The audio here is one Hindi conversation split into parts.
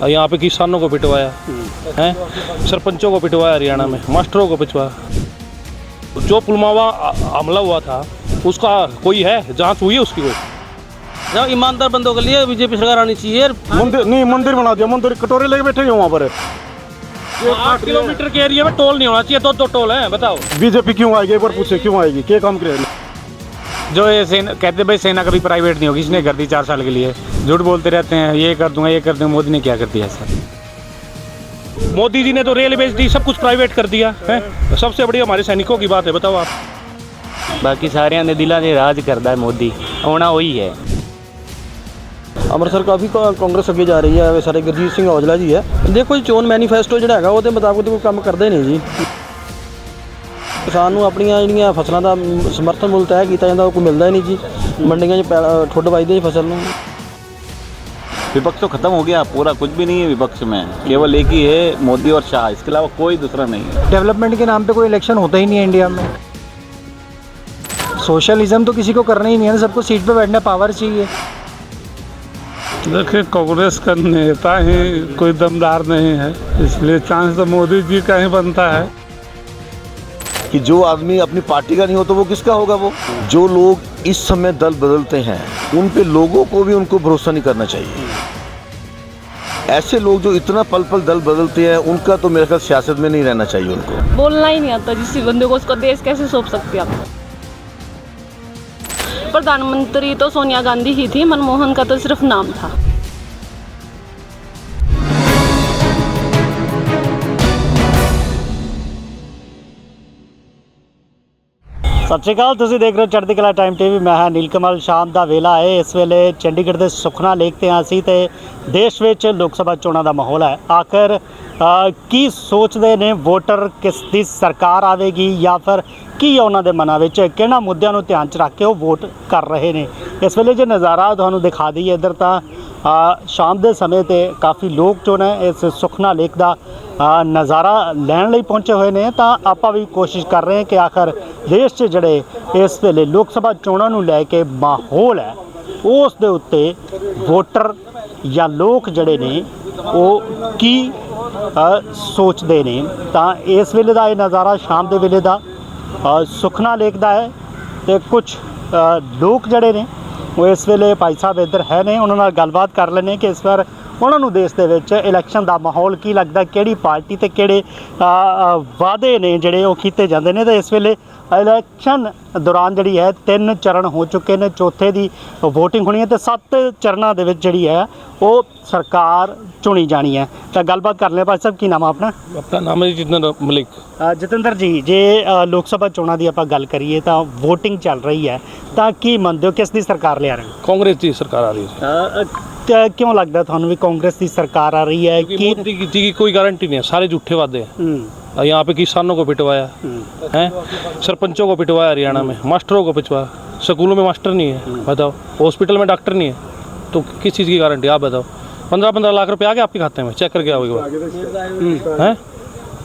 यहाँ पे किसानों को पिटवाया हैं, सरपंचों को पिटवाया, हरियाणा में मास्टरों को पिटवाया। जो पुलवामा हमला हुआ था उसका कोई है, जांच हुई है उसकी कोई? जब ईमानदार बंदों के लिए बीजेपी सरकार आनी चाहिए। मंदिर नहीं, मंदिर बना दिया, मंदिर कटोरे लेके बैठे हैं वहाँ पर। 8 किलोमीटर के एरिया में टोल नहीं होना चाहिए, दो टोल हैं, बताओ बीजेपी क्यों आएगी? एक बार पूछे क्यों आएगी, क्या काम करेगी? जो ये सेना कहते भाई सेना कभी प्राइवेट नहीं होगी, इसने कर दी 4 साल के लिए। झूठ बोलते रहते हैं, ये कर दूंगा ये कर दूंगा। मोदी ने क्या कर दिया सर? मोदी जी ने तो रेल बेच दी, सब कुछ प्राइवेट कर दिया है। सबसे बड़ी हमारे सैनिकों की बात है, बताओ आप। बाकी सारे ने दिला ने राज करता है मोदी, होना वही है। ਅੰਮ੍ਰਿਤਸਰ ਕਾਫੀ ਕਾਂਗਰਸ ਅੱਗੇ ਜਾ ਰਹੀ ਹੈ। ਸਾਡੇ ਗੁਰਜੀਤ ਸਿੰਘ ਔਜਲਾ ਜੀ ਹੈ। ਦੇਖੋ ਜੀ, ਚੋਣ ਮੈਨੀਫੈਸਟੋ ਜਿਹੜਾ ਹੈਗਾ ਉਹਦੇ ਮੁਤਾਬਕ ਕੋਈ ਕੰਮ ਕਰਦੇ ਨਹੀਂ ਜੀ। ਕਿਸਾਨ ਨੂੰ ਆਪਣੀਆਂ ਜਿਹੜੀਆਂ ਫਸਲਾਂ ਦਾ ਸਮਰਥਨ ਮੁੱਲ ਤੈਅ ਕੀਤਾ ਜਾਂਦਾ, ਉਹ ਕੋਈ ਮਿਲਦਾ ਹੀ ਨਹੀਂ ਜੀ। ਮੰਡੀਆਂ 'ਚ ਠੁੱਡ ਵੱਜਦੇ ਜੀ ਫਸਲ ਨੂੰ। विपक्ष तो खत्म हो गया, पूरा कुछ भी नहीं है विपक्ष में, केवल एक ही है मोदी और शाह, इसके अलावा कोई दूसरा नहीं है। डेवलपमेंट के नाम पे कोई इलेक्शन होता ही नहीं है इंडिया में। सोशलिज्म तो किसी को करना ही नहीं है, सबको सीट पे बैठने पावर चाहिए। देखिए, कांग्रेस का नेता ही कोई दमदार नहीं है, इसलिए चांस तो मोदी जी का ही बनता है। कि जो आदमी अपनी पार्टी का नहीं हो तो वो किसका होगा? वो जो लोग इस समय दल बदलते हैं उन पे लोगों को भी उनको भरोसा नहीं करना चाहिए। ऐसे लोग जो इतना पल पल दल बदलते हैं उनका तो मेरे ख्याल सियासत में नहीं रहना चाहिए। उनको बोलना ही नहीं आता जिस बंदे को, उसका देश कैसे सौंप सकते आप? प्रधानमंत्री तो सोनिया गांधी ही थी, मनमोहन का तो सिर्फ नाम था। ਸਤਿ ਸ਼੍ਰੀ ਅਕਾਲ, ਤੁਸੀਂ ਦੇਖ ਰਹੇ ਹੋ ਚੜ੍ਹਦੀ ਕਲਾ ਟਾਈਮ ਟੀਵੀ। ਮੈਂ ਹਾਂ ਨੀਲਕਮਲ। ਸ਼ਾਮ ਦਾ ਵੇਲਾ ਹੈ, ਇਸ ਵੇਲੇ ਚੰਡੀਗੜ੍ਹ ਦੇ ਸੁਖਨਾ ਲੇਕ ਤੇ ਹਾਂ ਅਸੀਂ, ਤੇ ਦੇਸ਼ ਵਿੱਚ ਲੋਕ ਸਭਾ ਚੋਣਾਂ ਦਾ ਮਾਹੌਲ ਹੈ। ਆਖਰ ਕੀ ਸੋਚਦੇ ਨੇ ਵੋਟਰ, ਕਿਸ ਦੀ ਸਰਕਾਰ ਆਵੇਗੀ ਜਾਂ ਫਿਰ ਕੀ ਉਹਨਾਂ ਦੇ ਮਨਾਂ ਵਿੱਚ ਕਿਹਨਾਂ ਮੁੱਦਿਆਂ ਨੂੰ ਧਿਆਨ 'ਚ ਰੱਖ ਕੇ ਉਹ ਵੋਟ ਕਰ ਰਹੇ ਨੇ। ਇਸ ਵੇਲੇ ਜੇ ਨਜ਼ਾਰਾ ਤੁਹਾਨੂੰ ਦਿਖਾ ਦਈਏ ਇੱਧਰ, ਤਾਂ ਸ਼ਾਮ ਦੇ ਸਮੇਂ 'ਤੇ ਕਾਫੀ ਲੋਕ ਜੋ ਨੇ ਇਸ ਸੁਖਨਾ ਲੇਕ ਦਾ ਨਜ਼ਾਰਾ ਲੈਣ ਲਈ ਪਹੁੰਚੇ ਹੋਏ ਨੇ। ਤਾਂ ਆਪਾਂ ਵੀ ਕੋਸ਼ਿਸ਼ ਕਰ ਰਹੇ ਹਾਂ ਕਿ ਆਖਰ ਦੇਸ਼ 'ਚ ਜਿਹੜੇ ਇਸ ਵੇਲੇ ਲੋਕ ਸਭਾ ਚੋਣਾਂ ਨੂੰ ਲੈ ਕੇ ਮਾਹੌਲ ਹੈ ਉਸ ਦੇ ਉੱਤੇ ਵੋਟਰ ਜਾਂ ਲੋਕ ਜਿਹੜੇ ਨੇ ਉਹ ਕੀ ਸੋਚਦੇ ਨੇ। ਤਾਂ ਇਸ ਵੇਲੇ ਦਾ ਇਹ ਨਜ਼ਾਰਾ ਸ਼ਾਮ ਦੇ ਵੇਲੇ ਦਾ ਸੁਖਨਾ ਲੇਕ ਦਾ ਹੈ, ਤੇ ਕੁਝ ਲੋਕ ਜਿਹੜੇ ਨੇ ਉਹ ਇਸ ਵੇਲੇ ਭਾਈ ਸਾਹਿਬ ਇੱਧਰ ਹੈ ਨੇ, ਉਹਨਾਂ ਨਾਲ ਗੱਲਬਾਤ ਕਰ ਲੈਂਦੇ ਕਿ ਇਸ ਵਾਰ ਉਹਨਾਂ ਨੂੰ ਦੇਸ਼ ਦੇ ਵਿੱਚ ਇਲੈਕਸ਼ਨ ਦਾ ਮਾਹੌਲ ਕੀ ਲੱਗਦਾ, ਕਿਹੜੀ ਪਾਰਟੀ ਤੇ ਕਿਹੜੇ ਵਾਅਦੇ ਨੇ ਜਿਹੜੇ ਉਹ ਕੀਤੇ ਜਾਂਦੇ ਨੇ। ਤੇ ਇਸ ਵੇਲੇ ਇਲੈਕਸ਼ਨ ਦੌਰਾਨ ਜਿਹੜੀ ਹੈ 3 ਚਰਨ ਹੋ ਚੁੱਕੇ ਨੇ, ਚੌਥੇ ਦੀ ਵੋਟਿੰਗ ਹੋਣੀ ਹੈ ਤੇ 7 ਚਰਨਾਂ ਦੇ ਵਿੱਚ ਜਿਹੜੀ ਹੈ ਉਹ ਸਰਕਾਰ ਚੁਣੀ ਜਾਣੀ ਹੈ। ਤਾਂ ਗੱਲਬਾਤ ਕਰ ਲਿਆ। ਭਾਈ ਸਾਹਿਬ, ਕੀ ਨਾਮ ਆ ਆਪਣਾ? ਆਪਣਾ ਨਾਮ ਹੈ ਜਤਿੰਦਰ ਮਲਿਕ। ਜਤਿੰਦਰ ਜੀ, ਜੇ ਲੋਕ ਸਭਾ ਚੋਣਾਂ ਦੀ ਆਪਾਂ ਗੱਲ ਕਰੀਏ ਤਾਂ ਵੋਟਿੰਗ ਚੱਲ ਰਹੀ ਹੈ, ਤਾਂ ਕੀ ਮੰਨਦੇ ਹੋ ਕਿਸ ਦੀ ਸਰਕਾਰ ਲਿਆ ਰਹੇ? कांग्रेस की सरकार आ रही है। क्यों लगता है थानू भी कांग्रेस की सरकार आ रही है? क्योंकि मोदी जी की कोई गारंटी नहीं है, सारे झूठे वादे हैं। यहाँ पे किसानों को पिटवाया हैं, सरपंचों को पिटवाया, हरियाणा में मास्टरों को पिटवाया, स्कूलों में मास्टर नहीं है, बताओ, हॉस्पिटल में डॉक्टर नहीं है, तो किस चीज़ की गारंटी? आप बताओ। 15-15 लाख रुपए आ गए आपके खाते में, चेक करके आओगे हैं,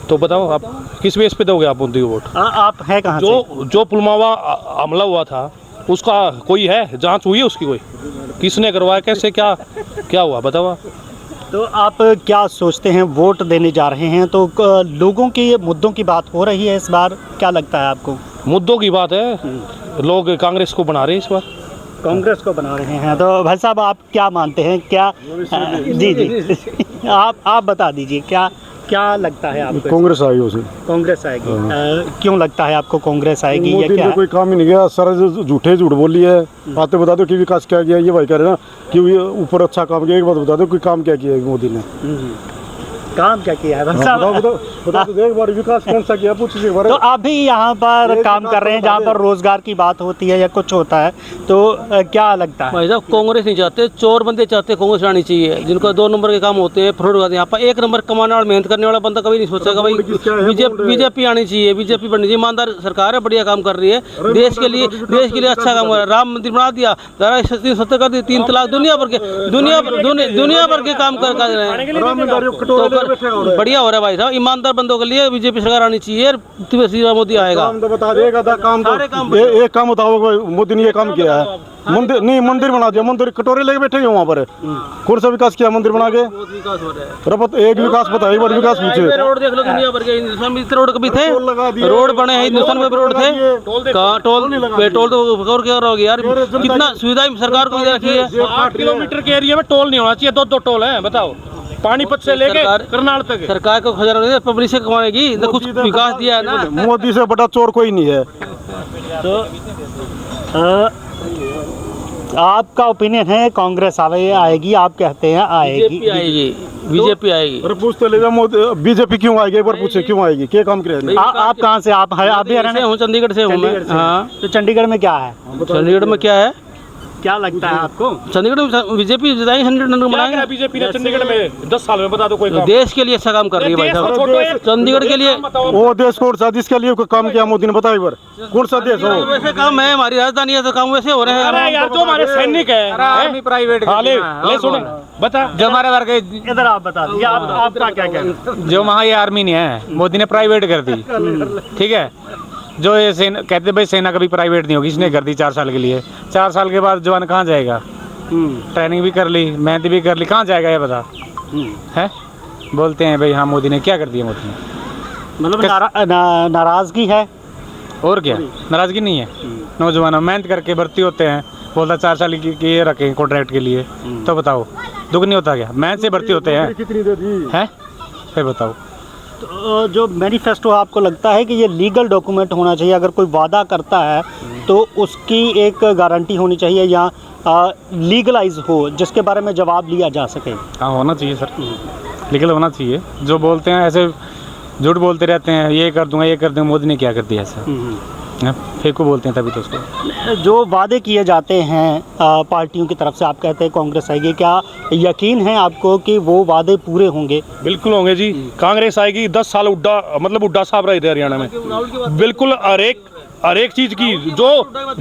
तो बताओ आप किस बेस पे दोगे आप मोदी को वोट? आप है कहाँ से? जो पुलवामा हमला हुआ था उसका कोई है, जांच हुई है उसकी कोई? किसने करवाया, कैसे, क्या हुआ, बताओ आप। तो आप क्या सोचते हैं, वोट देने जा रहे हैं तो लोगों के मुद्दों की बात हो रही है इस बार, क्या लगता है आपको? मुद्दों की बात है, लोग कांग्रेस को बना रहे हैं इस बार, कांग्रेस को बना रहे हैं। तो भाई साहब, आप क्या मानते हैं, क्या जी आप बता दीजिए, क्या लगता है आपको? कांग्रेस आएगी उसे। कांग्रेस आएगी? क्यों लगता है आपको कांग्रेस आएगी? या मोदी क्या ने कोई काम ही नहीं किया, सारा झूठ बोली है। बातें बता दो कि विकास क्या किया, ये भाई कह रहे ना कि ऊपर अच्छा काम किया, एक बात बता दो कोई काम क्या किया मोदी ने? काम क्या किया है? बता दो एक बार, विकास कौन सा किया पूछ लीजिए। तो आप भी यहाँ पर काम कर रहे हैं जहाँ पर रोजगार की बात होती है या कुछ होता है, तो क्या लगता है? भाई साहब, कांग्रेस नहीं चाहते, चोर बंदे चाहते कांग्रेस आनी चाहिए, जिनको 2 नंबर के काम होते हैं, फ्रॉड करते हैं। यहाँ पर 1 नंबर कमाने वाला, मेहनत करने वाला बंदा कभी नहीं सोचेगा भाई बीजेपी आनी चाहिए, बीजेपी बननी चाहिए। ईमानदार सरकार है, बढ़िया काम कर रही है, देश के लिए अच्छा काम कर रहा है। राम मंदिर बना दिया, 370 कर दी, 3 तलाक, दुनिया भर के काम कर रहे हैं। बढ़िया हो रहा है भाई साहब, ईमानदार बंदों के लिए बीजेपी सरकार आनी चाहिए, तीसरा मोदी आएगा। काम तो बता देगा, काम तो सारे काम एक काम बताओ, मोदी ने ये काम किया है, मंदिर नहीं, मंदिर बना दिया, मंदिर कटोरे लेके बैठे हैं वहाँ पर, कौन सा विकास किया मंदिर बना के? बहुत विकास हो रहा है। रपत एक विकास बता, एक बार विकास पूछे। रोड देख लो, दुनिया भर के हिंदुस्तान में इतने रोड कभी थे? रोड बने हैं हिंदुस्तान में, रोड थे कहाँ? टोल पेट्रोल तो और क्या हो गया यार, कितना सुविधा सरकार को दे रखी है। 8 किलोमीटर के एरिया में टोल नहीं होना चाहिए, 2-2 टोल है, बताओ, पानीपत से लेके करनाल तक। सरकार को खजाना नहीं, पब्लिक से कमाएगी, तो कुछ विकास दिया है ना। मोदी से बड़ा चोर कोई नहीं है। तो आपका ओपिनियन है कांग्रेस आएगी, आप कहते हैं आएगी, बीजेपी आएगी। अरे पूछते ले मोदी बीजेपी क्यों आएगी, एक बार पूछे क्यों आएगी, क्या काम किया? आप कहाँ से? आप भी हरियाणा हूँ, चंडीगढ़ से हूँ मैं। हाँ, तो चंडीगढ़ में क्या है? चंडीगढ़ में क्या है, क्या लगता है आपको? चंडीगढ़ में बीजेपी जिताएंगे, 100 नंबर बनाएंगे बीजेपी ने चंडीगढ़ में 10 साल में, बता दो कोई काम। देश के लिए अच्छा काम कर रही है भाई साहब, चंडीगढ़ के लिए। वो देश कौन सा जिसके लिए काम किया मोदी ने, बताओ एक बार, कौन सा देश हो? वैसे काम है, हमारी राजधानी है तो काम वैसे हो रहे हैं। अरे यार, जो हमारे सैनिक है आर्मी प्राइवेट ले सुनो, बता जो हमारे वर्ग इधर आप बता दीजिए, आपका क्या कहना? जो वहाँ ये आर्मी नहीं है, मोदी ने प्राइवेट कर दी, ठीक है। जो ये सेना कहते भाई सेना कभी प्राइवेट नहीं होगी, इसने कर दी 4 साल के लिए। 4 साल के बाद जवान कहाँ जाएगा? ट्रेनिंग भी कर ली, मेहनत भी कर ली, कहाँ जाएगा ये बता? है बोलते हैं भाई हाँ मोदी ने क्या कर दिया, मोदी ने मतलब नाराजगी है, और क्या? नाराजगी नहीं है, नौजवान मेहनत करके भर्ती होते हैं, बोलता 4 साल की ये रखें कॉन्ट्रैक्ट के लिए, तो बताओ दुख नहीं होता क्या? मेहनत से भर्ती होते हैं, फिर बताओ। तो जो मैनिफेस्टो आपको लगता है कि ये लीगल डॉक्यूमेंट होना चाहिए, अगर कोई वादा करता है तो उसकी एक गारंटी होनी चाहिए या लीगलाइज हो, जिसके बारे में जवाब लिया जा सके? हाँ होना चाहिए सर, लीगल होना चाहिए। जो बोलते हैं ऐसे झूठ बोलते रहते हैं, ये कर दूंगा, ये कर दूंगा, मोदी ने क्या कर दिया ऐसा? फेक को बोलते हैं तभी तो उसको। जो वादे किए जाते हैं पार्टियों की तरफ से, आप कहते हैं कांग्रेस आएगी, क्या यकीन है आपको कि वो वादे पूरे होंगे? बिल्कुल होंगे जी, कांग्रेस आएगी। 10 साल हुड्डा साहब रहे थे हरियाणा में, बिल्कुल हर एक चीज की जो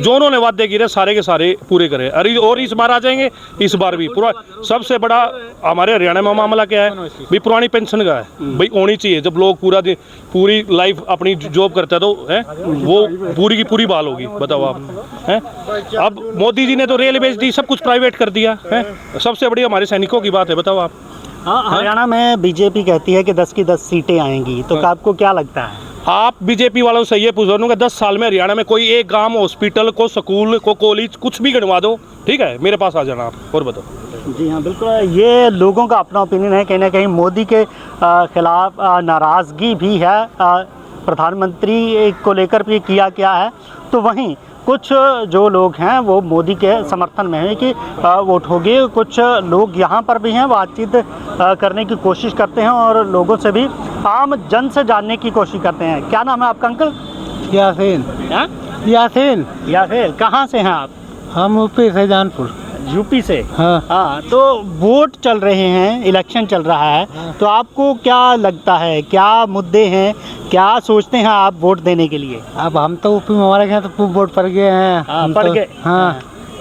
उन्होंने वादे किए सारे के सारे पूरे करे। अरे और इस बार आ जाएंगे, इस बार भी पूरा। सबसे बड़ा हमारे हरियाणा में मामला क्या है भाई? पुरानी पेंशन का है भाई, होनी चाहिए। जब लोग पूरी लाइफ अपनी जॉब करते हैं तो है वो पूरी की पूरी बहाल होगी, बताओ आप हैं। अब मोदी जी ने तो रेल बेच दी, सब कुछ प्राइवेट कर दिया है। सबसे बड़ी हमारे सैनिकों की बात है, बताओ आप। हाँ, हरियाणा में बीजेपी कहती है कि 10 की 10 सीटें आएंगी, तो आपको क्या लगता है? आप बीजेपी वालों से ये पूछ रहा हूँ, 10 साल में हरियाणा में कोई एक गांव, हॉस्पिटल को, स्कूल को, कॉलेज कुछ भी गिनवा दो, ठीक है, मेरे पास आ जाना आप और बताओ। जी हाँ, बिल्कुल। ये लोगों का अपना ओपिनियन है, कहीं ना कहीं मोदी के खिलाफ नाराज़गी भी है, प्रधानमंत्री को लेकर भी किया क्या है। तो वहीं कुछ जो लोग हैं वो मोदी के समर्थन में है कि वोट होगी। कुछ लोग यहाँ पर भी हैं, बातचीत करने की कोशिश करते हैं और लोगों से भी, आम जन से जानने की कोशिश करते हैं। क्या नाम है आपका अंकल? यासीन। यासीन, कहाँ से हैं आप? हम यूपी से, जानपुर। यूपी से? हाँ। तो वोट चल रहे हैं, इलेक्शन चल रहा है, तो आपको क्या लगता है, क्या मुद्दे हैं, क्या सोचते हैं आप वोट देने के लिए? अब हम तो यूपी में हमारे यहाँ तो वोट पड़ गए हैं। पड़ गए? हाँ,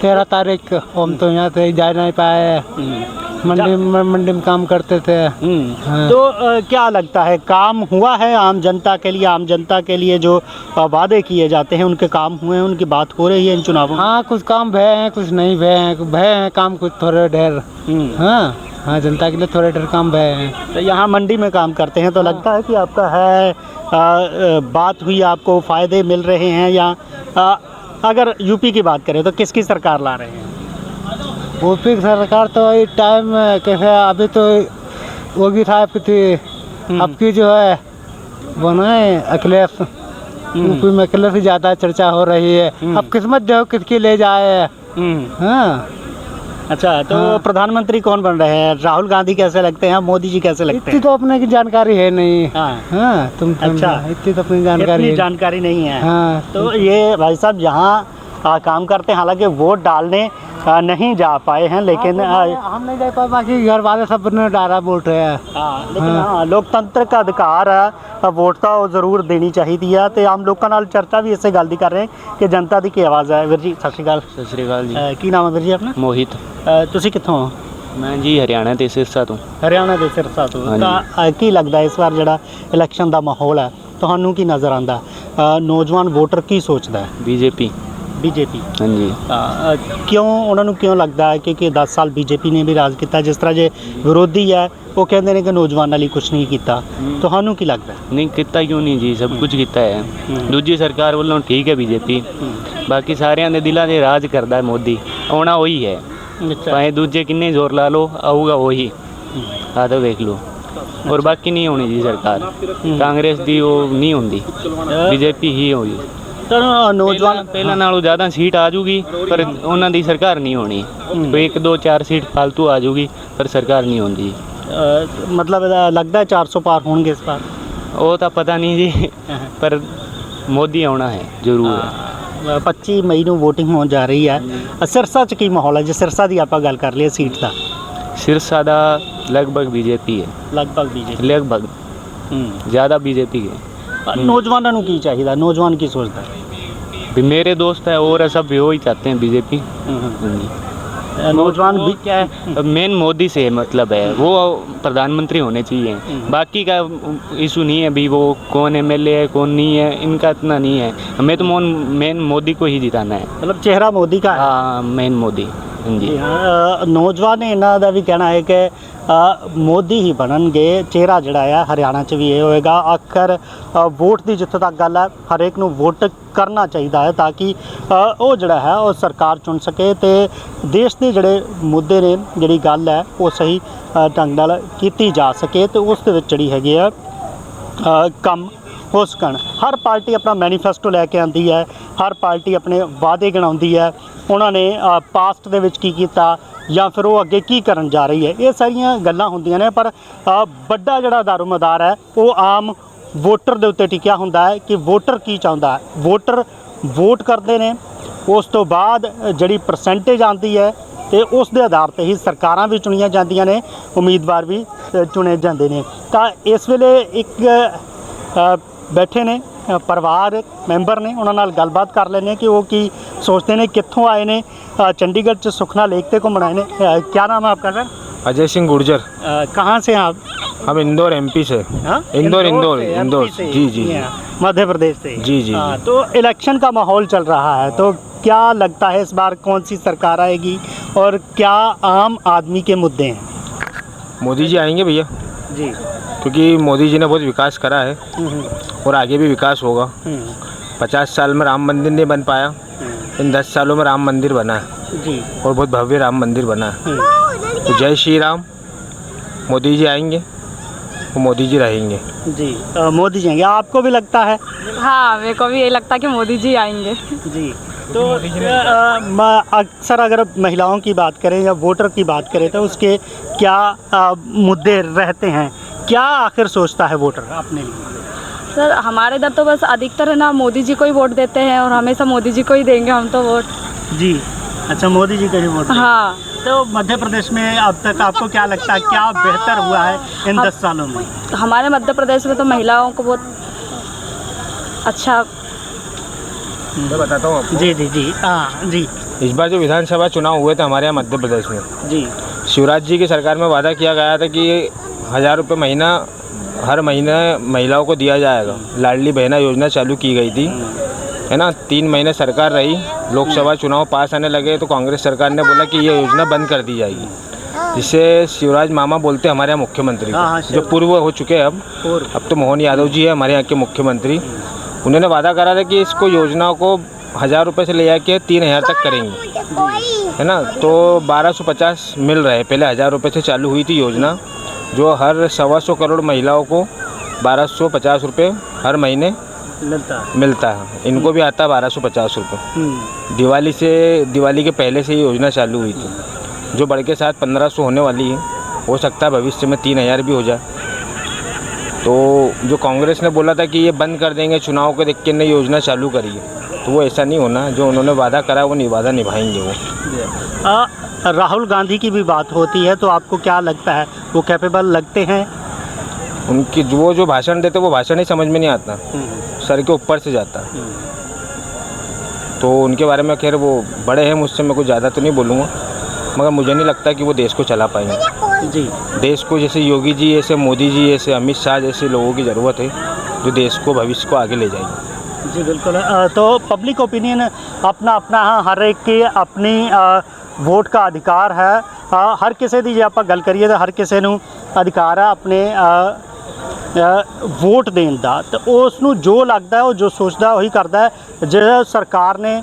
13 तारीख हम तो यहाँ से जा नहीं पाए, मंडी में काम करते थे। हाँ। तो क्या लगता है, काम हुआ है आम जनता के लिए? आम जनता के लिए जो वादे किए जाते हैं उनके काम हुए हैं, उनकी बात हो रही है इन चुनावों में? हाँ, कुछ काम भय हैं, कुछ नहीं भय हैं काम कुछ थोड़े ढेर। हाँ, जनता के लिए थोड़े ढेर काम भय हैं। तो यहाँ मंडी में काम करते हैं, तो लगता है कि आपका है बात हुई, आपको फ़ायदे मिल रहे हैं? या अगर यूपी की बात करें तो किसकी सरकार ला रहे हैं? यूपी की सरकार तो इस टाइम कैसे, अभी तो योगी साहब की थी, अब की जो है वो है अखिलेश। यूपी में अखिलेश की ज़्यादा चर्चा हो रही है। अब किस्मत जो किसकी ले जाए। हाँ। अच्छा, तो प्रधानमंत्री कौन बन रहे हैं? राहुल गांधी कैसे लगते हैं, मोदी जी कैसे लगते हैं? इतनी तो अपने की जानकारी है नहीं। हाँ, अच्छा, इतनी तो अपनी जानकारी नहीं है। हाँ। तो ये भाई साहब यहाँ काम करते हैं, हालांकि वोट डालने नहीं जा पाए हैं, लेकिन हम नहीं जा पाए, बाकी घर वाले सब ने डाला वोट है। लेकिन हाँ, लोकतंत्र का अधिकार है, वोट तो जरूर देनी चाहिए थी। तो आम लोगों नाल चर्चा भी इसे गल कर रहे हैं कि जनता की आवाज़ है। वीर जी सत श्री अकाल। सत श्री अकाल जी। की नाम है वीर जी अपना? मोहित। तुसी कित्थों हो? मैं जी हरियाणा ਦੇ ਸਿਰਸਾ ਤੋਂ ਹਰਿਆਣਾ ਦੇ ਸਿਰਸਾ ਤੋਂ ਤਾਂ ਕੀ ਲੱਗਦਾ ਇਸ ਵਾਰ ਜਿਹੜਾ ਇਲੈਕਸ਼ਨ ਦਾ ਮਾਹੌਲ ਹੈ ਤੁਹਾਨੂੰ ਕੀ ਨਜ਼ਰ ਆਉਂਦਾ ਨੌਜਵਾਨ ਵੋਟਰ ਕੀ ਸੋਚਦਾ ਹੈ ਬੀਜੇਪੀ ਬੀਜੇਪੀ ਹਾਂਜੀ ਕਿਉਂ ਉਹਨਾਂ ਨੂੰ ਕਿਉਂ ਲੱਗਦਾ ਹੈ ਕਿ 10 ਸਾਲ ਬੀਜੇਪੀ ਨੇ ਵੀ ਰਾਜ ਕੀਤਾ ਜਿਸ ਤਰ੍ਹਾਂ ਜੇ ਵਿਰੋਧੀ ਹੈ ਉਹ ਕਹਿੰਦੇ ਨੇ ਕਿ ਨੌਜਵਾਨਾਂ ਲਈ ਕੁਝ ਨਹੀਂ ਕੀਤਾ ਤੁਹਾਨੂੰ ਕੀ ਲੱਗਦਾ ਨਹੀਂ ਕੀਤਾ ਕਿਉਂ ਨਹੀਂ ਜੀ ਸਭ ਕੁਝ ਕੀਤਾ ਹੈ ਦੂਜੀ ਸਰਕਾਰ ਵੱਲੋਂ ਠੀਕ ਹੈ ਬੀਜੇਪੀ ਬਾਕੀ ਸਾਰਿਆਂ ਦੇ ਦਿਲਾਂ 'ਚ ਰਾਜ ਕਰਦਾ ਹੈ ਮੋਦੀ ਆਉਣਾ ਉਹੀ ਹੈ ਭਾਵੇਂ ਦੂਜੇ ਕਿੰਨੇ ਜ਼ੋਰ ਲਾ ਲਓ ਆਊਗਾ ਉਹੀ ਆ ਤਾਂ ਵੇਖ ਲਓ ਔਰ ਬਾਕੀ ਨਹੀਂ ਹੋਣੀ ਜੀ ਸਰਕਾਰ ਕਾਂਗਰਸ ਦੀ ਉਹ ਨਹੀਂ ਹੁੰਦੀ ਬੀਜੇਪੀ ਹੀ ਹੋਈ ਤਾਂ ਨੌਜਵਾਨ ਪਹਿਲਾਂ ਨਾਲੋਂ ਜ਼ਿਆਦਾ ਸੀਟ ਆ ਜੂਗੀ ਪਰ ਉਹਨਾਂ ਦੀ ਸਰਕਾਰ ਨਹੀਂ ਹੋਣੀ ਕੋਈ 1 2 4 ਸੀਟ ਫालतू ਆ ਜੂਗੀ ਪਰ ਸਰਕਾਰ ਨਹੀਂ ਹੁੰਦੀ मतलब लगता है 400 पार होंगे इस बार ਉਹ ਤਾਂ ਪਤਾ ਨਹੀਂ ਜੀ ਪਰ ਮੋਦੀ ਆਉਣਾ ਹੈ ਜ਼ਰੂਰ 25 ਮਈ ਨੂੰ VOTING ਹੋਣ ਜਾ ਰਹੀ ਹੈ ਸਿਰਸਾ 'ਚ ਕੀ ਮਾਹੌਲ ਹੈ ਜੇ ਸਿਰਸਾ ਦੀ ਆਪਾਂ ਗੱਲ ਕਰ ਲਈਏ ਸੀਟ ਦਾ ਸਿਰਸਾ ਦਾ ਲਗਭਗ ਬੀਜੇਪੀ ਹੈ ਲਗਭਗ ਬੀਜੇਪੀ ਲਗਭਗ ਜ਼ਿਆਦਾ ਬੀਜੇਪੀ ਹੈ ਨੌਜਵਾਨਾਂ ਨੂੰ ਕੀ ਚਾਹੀਦਾ ਨੌਜਵਾਨ ਕੀ ਸੋਚਦਾ भी मेरे दोस्त है और सब भी वही चाहते हैं बीजेपी नौजवान भी क्या है मेन मोदी से मतलब है वो प्रधानमंत्री होने चाहिए बाकी का इशू नहीं है भी वो कौन एमएलए है कौन नहीं है इनका इतना नहीं है हमें तो मेन मोदी को ही जिताना है मतलब चेहरा मोदी का है हाँ मेन मोदी जी ਨੌਜਵਾਨ ਨੇ ਇਹਨਾਂ ਦਾ ਵੀ ਕਹਿਣਾ ਹੈ ਕਿ ਮੋਦੀ ਹੀ ਬਣਨਗੇ ਚਿਹਰਾ ਜਿਹੜਾ ਆ ਹਰਿਆਣਾ 'ਚ ਵੀ ਇਹ ਹੋਏਗਾ ਆਖਰ ਵੋਟ ਦੀ ਜਿੱਥੇ ਤੱਕ ਗੱਲ ਹੈ ਹਰੇਕ ਨੂੰ ਵੋਟ ਕਰਨਾ ਚਾਹੀਦਾ ਹੈ ਤਾਂ ਕਿ ਉਹ ਜਿਹੜਾ ਹੈ ਉਹ ਸਰਕਾਰ ਚੁਣ ਸਕੇ ਤੇ ਦੇਸ਼ ਦੇ ਜਿਹੜੇ ਮੁੱਦੇ ਨੇ ਜਿਹੜੀ ਗੱਲ ਹੈ ਉਹ ਸਹੀ ਢੰਗ ਨਾਲ ਕੀਤੀ ਜਾ ਸਕੇ ਤੇ ਉਸ ਦੇ ਵਿੱਚ ਜਿਹੜੀ ਹੈਗੀ ਆ ਕੰਮ ਹੋ ਸਕਣ ਹਰ ਪਾਰਟੀ ਆਪਣਾ ਮੈਨੀਫੈਸਟੋ ਲੈ ਕੇ ਆਉਂਦੀ ਹੈ ਹਰ ਪਾਰਟੀ ਆਪਣੇ ਵਾਅਦੇ ਗਿਣਾਉਂਦੀ ਹੈ ਉਹਨਾਂ ਨੇ ਪਾਸਟ ਦੇ ਵਿੱਚ ਕੀ ਕੀਤਾ ਜਾਂ ਫਿਰ ਉਹ ਅੱਗੇ ਕੀ ਕਰਨ ਜਾ ਰਹੀ ਹੈ ਇਹ ਸਾਰੀਆਂ ਗੱਲਾਂ ਹੁੰਦੀਆਂ ਨੇ ਪਰ ਵੱਡਾ ਜਿਹੜਾ ਦਾਰੋਮਦਾਰ ਹੈ ਉਹ ਆਮ ਵੋਟਰ ਦੇ ਉੱਤੇ ਟਿਕਿਆ ਹੁੰਦਾ ਹੈ ਕਿ ਵੋਟਰ ਕੀ ਚਾਹੁੰਦਾ ਹੈ ਵੋਟਰ ਵੋਟ ਕਰਦੇ ਨੇ ਉਸ ਤੋਂ ਬਾਅਦ ਜਿਹੜੀ ਪਰਸੈਂਟੇਜ ਆਉਂਦੀ ਹੈ ਤੇ ਉਸ ਦੇ ਆਧਾਰ ਤੇ ਹੀ ਸਰਕਾਰਾਂ ਵੀ ਚੁਣੀਆਂ ਜਾਂਦੀਆਂ ਨੇ ਉਮੀਦਵਾਰ ਵੀ ਚੁਣੇ ਜਾਂਦੇ ਨੇ ਤਾਂ ਇਸ ਵੇਲੇ ਇੱਕ ਬੈਠੇ ਨੇ ਪਰਿਵਾਰ ਮੈਂਬਰ ਨੇ ਉਹਨਾਂ ਨਾਲ ਗੱਲਬਾਤ ਕਰ ਲੈਂਦੇ ਹਾਂ ਕਿ ਉਹ ਕੀ सोचते हैं कितों आए ने चंडीगढ़ च सुखना लेक ते घूमना आए ने क्या नाम है आपका सर अजय सिंह गुर्जर कहाँ से हैं आप हम इंदौर एमपी से इंदौर जी जी मध्य प्रदेश से जी जी तो इलेक्शन का माहौल चल रहा है तो क्या लगता है इस बार कौन सी सरकार आएगी और क्या आम आदमी के मुद्दे हैं मोदी जी आएंगे भैया जी क्योंकि मोदी जी ने बहुत विकास करा है और आगे भी विकास होगा 50 साल में राम मंदिर नहीं बन पाया इन 10 सालों में राम मंदिर बना है जी और बहुत भव्य राम मंदिर बना है तो जय श्री राम मोदी जी आएंगे वो मोदी जी रहेंगे जी मोदी जी आएंगे आपको भी लगता है हाँ मेरे को भी यही लगता है कि मोदी जी आएंगे जी तो अक्सर अगर महिलाओं की बात करें या वोटर की बात करें तो उसके क्या मुद्दे रहते हैं क्या आखिर सोचता है वोटर अपने लिए सर हमारे इधर तो बस अधिकतर है ना मोदी जी को ही वोट देते हैं और हमेशा मोदी जी को ही देंगे हम तो वोट जी अच्छा मोदी जी का ही वोट हाँ तो मध्य प्रदेश में अब तक आपको क्या लगता है क्या बेहतर हुआ है इन 10 सालों में हमारे मध्य प्रदेश में तो महिलाओं को बहुत अच्छा मैं बताता हूँ आपको जी जी जी हाँ जी इस बार जो विधानसभा चुनाव हुए थे हमारे यहाँ मध्य प्रदेश में जी शिवराज जी की सरकार में वादा किया गया था कि 1000 रुपये महीना हर महीने महिलाओं को दिया जाएगा लाडली बहना योजना चालू की गई थी है ना 3 महीने सरकार रही लोकसभा चुनाव पास आने लगे तो कांग्रेस सरकार ने बोला कि ये योजना बंद कर दी जाएगी जिसे शिवराज मामा बोलते हैं हमारे यहाँ मुख्यमंत्री को, जो पूर्व हो चुके हैं अब तो मोहन यादव जी है हमारे यहाँ के मुख्यमंत्री। उन्होंने वादा करा था कि इसको योजना को 1000 रुपये से ले जाके 3000 तक करेंगे, है ना। तो 1250 मिल रहे, पहले 1000 रुपये से चालू हुई थी योजना, जो हर 125 करोड़ महिलाओं को 1250 रुपये हर महीने मिलता है। इनको भी आता है 1250 रुपये। दिवाली के पहले से ये योजना चालू हुई थी, जो बढ़ के साथ 1500 होने वाली है। हो सकता है भविष्य में 3000 भी हो जाए। तो जो कांग्रेस ने बोला था कि ये बंद कर देंगे, चुनाव को देख के नई योजना चालू करी है, तो वो ऐसा नहीं होना। जो उन्होंने वादा करा वो वादा निभाएंगे वो। राहुल गांधी की भी बात होती है, तो आपको क्या लगता है, वो कैपेबल लगते हैं? उनकी वो जो भाषण देते वो भाषण ही समझ में नहीं आता, सर के ऊपर से जाता। तो उनके बारे में खैर वो बड़े हैं मुझसे, मैं कुछ ज़्यादा तो नहीं बोलूँगा, मगर मुझे नहीं लगता कि वो देश को चला पाएंगे। जी देश को जैसे योगी जी, ऐसे मोदी जी, ऐसे अमित शाह जैसे लोगों की ज़रूरत है जो देश को, भविष्य को आगे ले जाएंगे। जी बिल्कुल। तो पब्लिक ओपिनियन अपना अपना है, हर एक की अपनी वोट का अधिकार है। हर किसी की जे आप गल करिए तो हर किसी ਨੂੰ अधिकार है अपने वोट देने का, तो उसनू जो लगता है वो जो सोचता है वही करता है। जे सरकार ने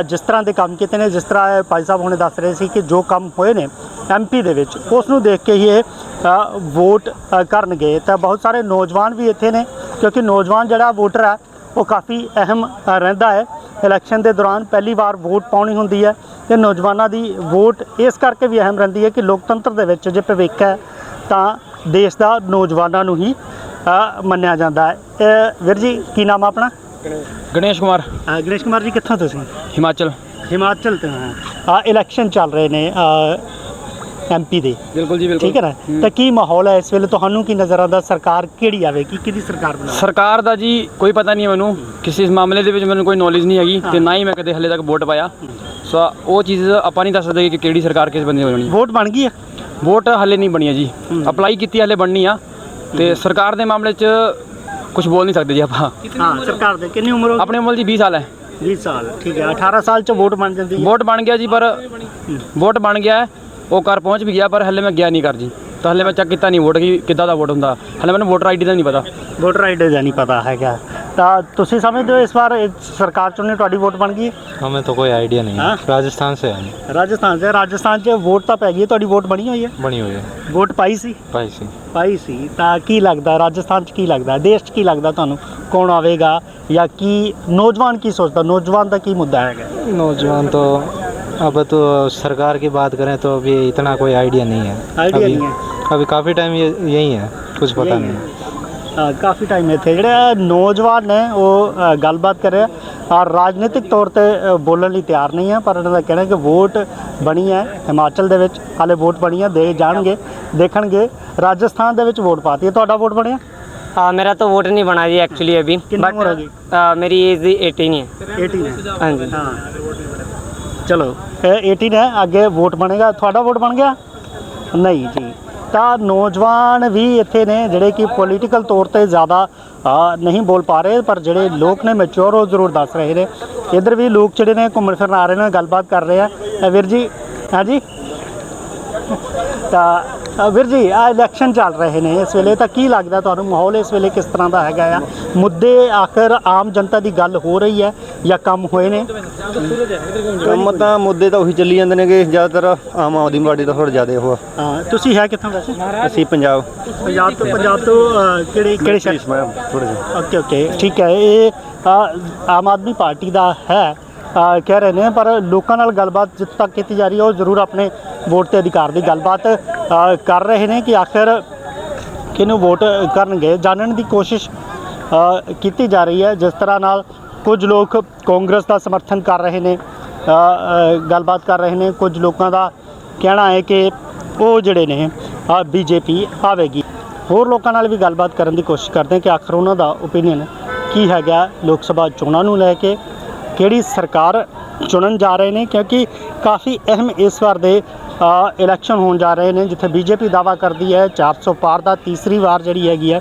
जिस तरह के काम किए हैं, जिस तरह भाई साहब हुणे दस रहे थे कि जो काम होए ने MP दे विच, उसनू देख के ही ये वोट करनगे। तो बहुत सारे नौजवान भी इत्थे ने, क्योंकि नौजवान जिहड़ा वोटर है वो काफ़ी अहम रहिंदा है। इलैक्शन के दौरान पहली बार वोट पाउणी हुंदी है, तो नौजवानों की वोट इस करके भी अहम रहिंदी है कि लोकतंत्र दे विच जे भविख है तो देश का नौजवानों नूं ही मन्निया जाता है। वीर जी की नाम अपना? गणेश कुमार। गणेश कुमार जी कित्थों तुसीं? हिमाचल। हिमाचल तो हैं। इलैक्शन चल रहे ने MP दे, बिल्कुल जी बिल्कुल। ठीक है ना? तो की माहौल है इस वेले, तुहानूं की नज़र आंदा सरकार किहड़ी आवेगी, किहदी सरकार बनावे? सरकार ਦਾ ਜੀ ਕੋਈ ਪਤਾ ਨਹੀਂ ਹੈ ਮੈਨੂੰ, ਕਿਸੇ ਇਸ ਮਾਮਲੇ ਦੇ ਵਿੱਚ ਮੈਨੂੰ ਕੋਈ ਨੌਲੇਜ ਨਹੀਂ ਹੈਗੀ ਤੇ ਨਾ ਹੀ ਮੈਂ ਕਦੇ ਹਲੇ ਤੱਕ ਵੋਟ ਪਾਇਆ। ਸੋ ਉਹ ਚੀਜ਼ ਆਪਾਂ ਨਹੀਂ ਦੱਸ ਸਕਦੇ ਕਿ ਕਿਹੜੀ ਸਰਕਾਰ ਕਿਸ ਬੰਦੇ ਹੋਣੀ। ਵੋਟ ਬਣ ਗਈ ਹੈ? ਵੋਟ ਹਲੇ ਨਹੀਂ ਬਣੀ ਹੈ ਜੀ, ਅਪਲਾਈ ਕੀਤੀ ਹਲੇ ਬਣਨੀ ਆ। ਤੇ ਸਰਕਾਰ ਦੇ ਮਾਮਲੇ 'ਚ ਕੁਝ ਬੋਲ ਨਹੀਂ ਸਕਦੇ ਜੀ ਆਪਾਂ। ਹਾਂ ਸਰਕਾਰ ਦੇ ਕਿੰਨੀ ਉਮਰ ਹੋ? ਆਪਣੇ ਉਮਰ ਜੀ 20 ਸਾਲ ਹੈ। 20 ਸਾਲ, ਠੀਕ ਹੈ। 18 ਸਾਲ 'ਚ ਵੋਟ ਬਣ ਜਾਂਦੀ ਹੈ? ਵੋਟ ਬਣ ਗਿਆ ਜੀ, ਪਰ ਵੋਟ ਬਣ ਗਿਆ ਹੈ, ਉਹ ਘਰ ਪਹੁੰਚ ਵੀ ਗਿਆ, ਪਰ ਹਲੇ ਮੈਂ ਗਿਆ ਨਹੀਂ ਘਰ ਜੀ। ਤਾਂ ਹਲੇ ਮੈਂ ਚੈੱਕ ਕੀਤਾ ਨਹੀਂ ਵੋਟ ਕੀ ਕਿੱਦਾਂ ਦਾ ਵੋਟ ਹੁੰਦਾ, ਹਲੇ ਮੈਨੂੰ ਵੋਟਰ ID ਦਾ ਨਹੀਂ ਪਤਾ। ਵੋਟਰ ID ਦਾ ਨਹੀਂ ਪਤਾ ਹੈਗਾ। ਤਾਂ ਤੁਸੀਂ ਸਮਝਦੇ ਹੋ ਇਸ ਵਾਰ ਸਰਕਾਰ ਚੁਣਨੀ ਤੁਹਾਡੀ ਵੋਟ ਬਣ ਗਈ? हमें तो कोई आइडिया नहीं है। राजस्थान से है। ਰਾਜਸਥਾਨ 'ਚ? ਰਾਜਸਥਾਨ 'ਚ ਵੋਟ ਤਾਂ ਪੈ ਗਈ ਹੈ, ਤੁਹਾਡੀ ਵੋਟ ਬਣੀ ਹੋਈ ਹੈ? बनी हुई है। ਵੋਟ ਪਾਈ ਸੀ? भाई से ਪਾਈ ਸੀ। ਤਾਂ ਕੀ ਲੱਗਦਾ ਰਾਜਸਥਾਨ 'ਚ ਕੀ ਲੱਗਦਾ, ਦੇਸ਼ 'ਚ ਕੀ ਲੱਗਦਾ ਤੁਹਾਨੂੰ, ਕੌਣ ਆਵੇਗਾ ਜਾਂ ਕੀ ਨੌਜਵਾਨ ਕੀ ਸੋਚਦਾ, ਨੌਜਵਾਨ ਦਾ ਕੀ ਮੁੱਦਾ ਹੈਗਾ? नौजवान तो अब तो सरकार की बात करें तो अभी इतना कोई आइडिया नहीं है। आइडिया अभी नहीं है? अभी काफ़ी टाइम यही है, कुछ पता नहीं है। ਕਾਫੀ ਟਾਈਮ ਇੱਥੇ ਜਿਹੜੇ ਨੌਜਵਾਨ ਨੇ ਉਹ ਗੱਲਬਾਤ ਕਰ ਰਹੇ ਆ, ਰਾਜਨੀਤਿਕ ਤੌਰ ਤੇ ਬੋਲਣ ਲਈ ਤਿਆਰ ਨਹੀਂ ਹੈ, ਪਰ ਇਹਨਾਂ ਦਾ ਕਹਿਣਾ ਕਿ ਵੋਟ ਬਣੀ ਹੈ ਹਿਮਾਚਲ ਦੇ ਵਿੱਚ, ਹਾਲੇ ਵੋਟ ਬਣੀ ਹੈ, ਦੇ ਜਾਣਗੇ ਦੇਖਣਗੇ। ਰਾਜਸਥਾਨ ਦੇ ਵਿੱਚ ਵੋਟ ਪਾਤੀ ਹੈ, ਤੁਹਾਡਾ ਵੋਟ ਬਣਿਆ? मेरा तो वोट नहीं बना जी एक्चुअली अभी, कितनी उम्र होगी? मेरी एज 18 है। 18 है? हाँ जी। हाँ चलो 18 है, आगे वोट बनेगा। ਤੁਹਾਡਾ ਵੋਟ ਬਣ ਗਿਆ? ਨਹੀਂ ਜੀ। ਤਾਂ ਨੌਜਵਾਨ ਵੀ ਇੱਥੇ ਨੇ ਜਿਹੜੇ ਕਿ ਪੋਲੀਟੀਕਲ ਤੌਰ ਤੇ ਜ਼ਿਆਦਾ ਨਹੀਂ ਬੋਲ ਪਾ ਰਹੇ, ਪਰ ਜਿਹੜੇ ਲੋਕ ਨੇ ਮੈਚੁਰ ਉਹ ਜ਼ਰੂਰ ਦੱਸ ਰਹੇ ਨੇ। ਇੱਧਰ ਵੀ ਲੋਕ ਜਿਹੜੇ ਨੇ ਘੁੰਮਣ ਫਿਰਨ ਆ ਰਹੇ ਨੇ, ਗੱਲਬਾਤ ਕਰ ਰਹੇ ਆ। ਵੀਰ ਜੀ, ਹਾਂ ਜੀ, ਤਾਂ ਵੀਰ ਜੀ ਆ ਇਲੈਕਸ਼ਨ ਚੱਲ ਰਹੇ ਨੇ ਇਸ ਵੇਲੇ, ਤਾਂ ਕੀ ਲੱਗਦਾ ਤੁਹਾਨੂੰ ਮਾਹੌਲ ਇਸ ਵੇਲੇ ਕਿਸ ਤਰ੍ਹਾਂ ਦਾ ਹੈਗਾ ਆ? ਮੁੱਦੇ ਆਖਰ ਆਮ ਜਨਤਾ ਦੀ ਗੱਲ ਹੋ ਰਹੀ ਹੈ ਜਾਂ ਕੰਮ ਹੋਏ ਨੇ? ਕੰਮ ਤਾਂ ਮੁੱਦੇ ਤਾਂ ਉਹੀ ਚੱਲੀ ਜਾਂਦੇ ਨੇਗੇ, ਜ਼ਿਆਦਾਤਰ ਆਮ ਆਦਮੀ ਪਾਰਟੀ ਦਾ ਥੋੜ੍ਹਾ ਜ਼ਿਆਦਾ ਉਹ। ਹਾਂ ਤੁਸੀਂ ਹੈ ਕਿੱਥੋਂ ਵੈਸੇ? ਅਸੀਂ ਪੰਜਾਬ ਤੋਂ ਕਿਹੜੇ ਸ਼ਹਿਰ? ਥੋੜ੍ਹਾ ਜਿਹਾ। ਓਕੇ ਠੀਕ ਹੈ। ਇਹ ਆਮ ਆਦਮੀ ਪਾਰਟੀ ਦਾ ਹੈ ਕਹਿ ਰਹੇ ਨੇ, ਪਰ ਲੋਕਾਂ ਨਾਲ ਗੱਲਬਾਤ ਜਿੱਥੇ ਤੱਕ ਕੀਤੀ ਜਾ ਰਹੀ ਹੈ ਉਹ ਜ਼ਰੂਰ ਆਪਣੇ ਵੋਟ ਦੇ ਅਧਿਕਾਰ ਦੀ ਗੱਲਬਾਤ ਕਰ ਰਹੇ ਨੇ ਕਿ ਆਖਿਰ ਕਿਹਨੂੰ ਵੋਟ ਕਰਨਗੇ, ਜਾਣਨ ਦੀ ਕੋਸ਼ਿਸ਼ ਕੀਤੀ ਜਾ ਰਹੀ ਹੈ। ਜਿਸ ਤਰ੍ਹਾਂ ਨਾਲ ਕੁਝ ਲੋਕ ਕਾਂਗਰਸ ਦਾ ਸਮਰਥਨ ਕਰ ਰਹੇ ਨੇ, ਗੱਲਬਾਤ ਕਰ ਰਹੇ ਨੇ। ਕੁਝ ਲੋਕਾਂ ਦਾ ਕਹਿਣਾ ਹੈ ਕਿ ਉਹ ਜਿਹੜੇ ਨੇ BJP ਆਵੇਗੀ। ਹੋਰ ਲੋਕਾਂ ਨਾਲ ਵੀ ਗੱਲਬਾਤ ਕਰਨ ਦੀ ਕੋਸ਼ਿਸ਼ ਕਰਦੇ ਹਾਂ ਕਿ ਆਖਰ ਉਹਨਾਂ ਦਾ ਓਪੀਨੀਅਨ ਕੀ ਹੈਗਾ ਲੋਕ ਸਭਾ ਚੋਣਾਂ ਨੂੰ ਲੈ ਕੇ, ਕਿਹੜੀ ਸਰਕਾਰ ਚੁਣਨ ਜਾ ਰਹੇ ਨੇ, ਕਿਉਂਕਿ ਕਾਫੀ ਅਹਿਮ ਇਸ ਵਾਰ ਦੇ ਇਲੈਕਸ਼ਨ ਹੋਣ ਜਾ ਰਹੇ ਨੇ, ਜਿੱਥੇ BJP ਦਾਅਵਾ ਕਰਦੀ ਹੈ 400 ਪਾਰ ਦਾ ਤੀਸਰੀ ਵਾਰ ਜਿਹੜੀ ਹੈਗੀ ਹੈ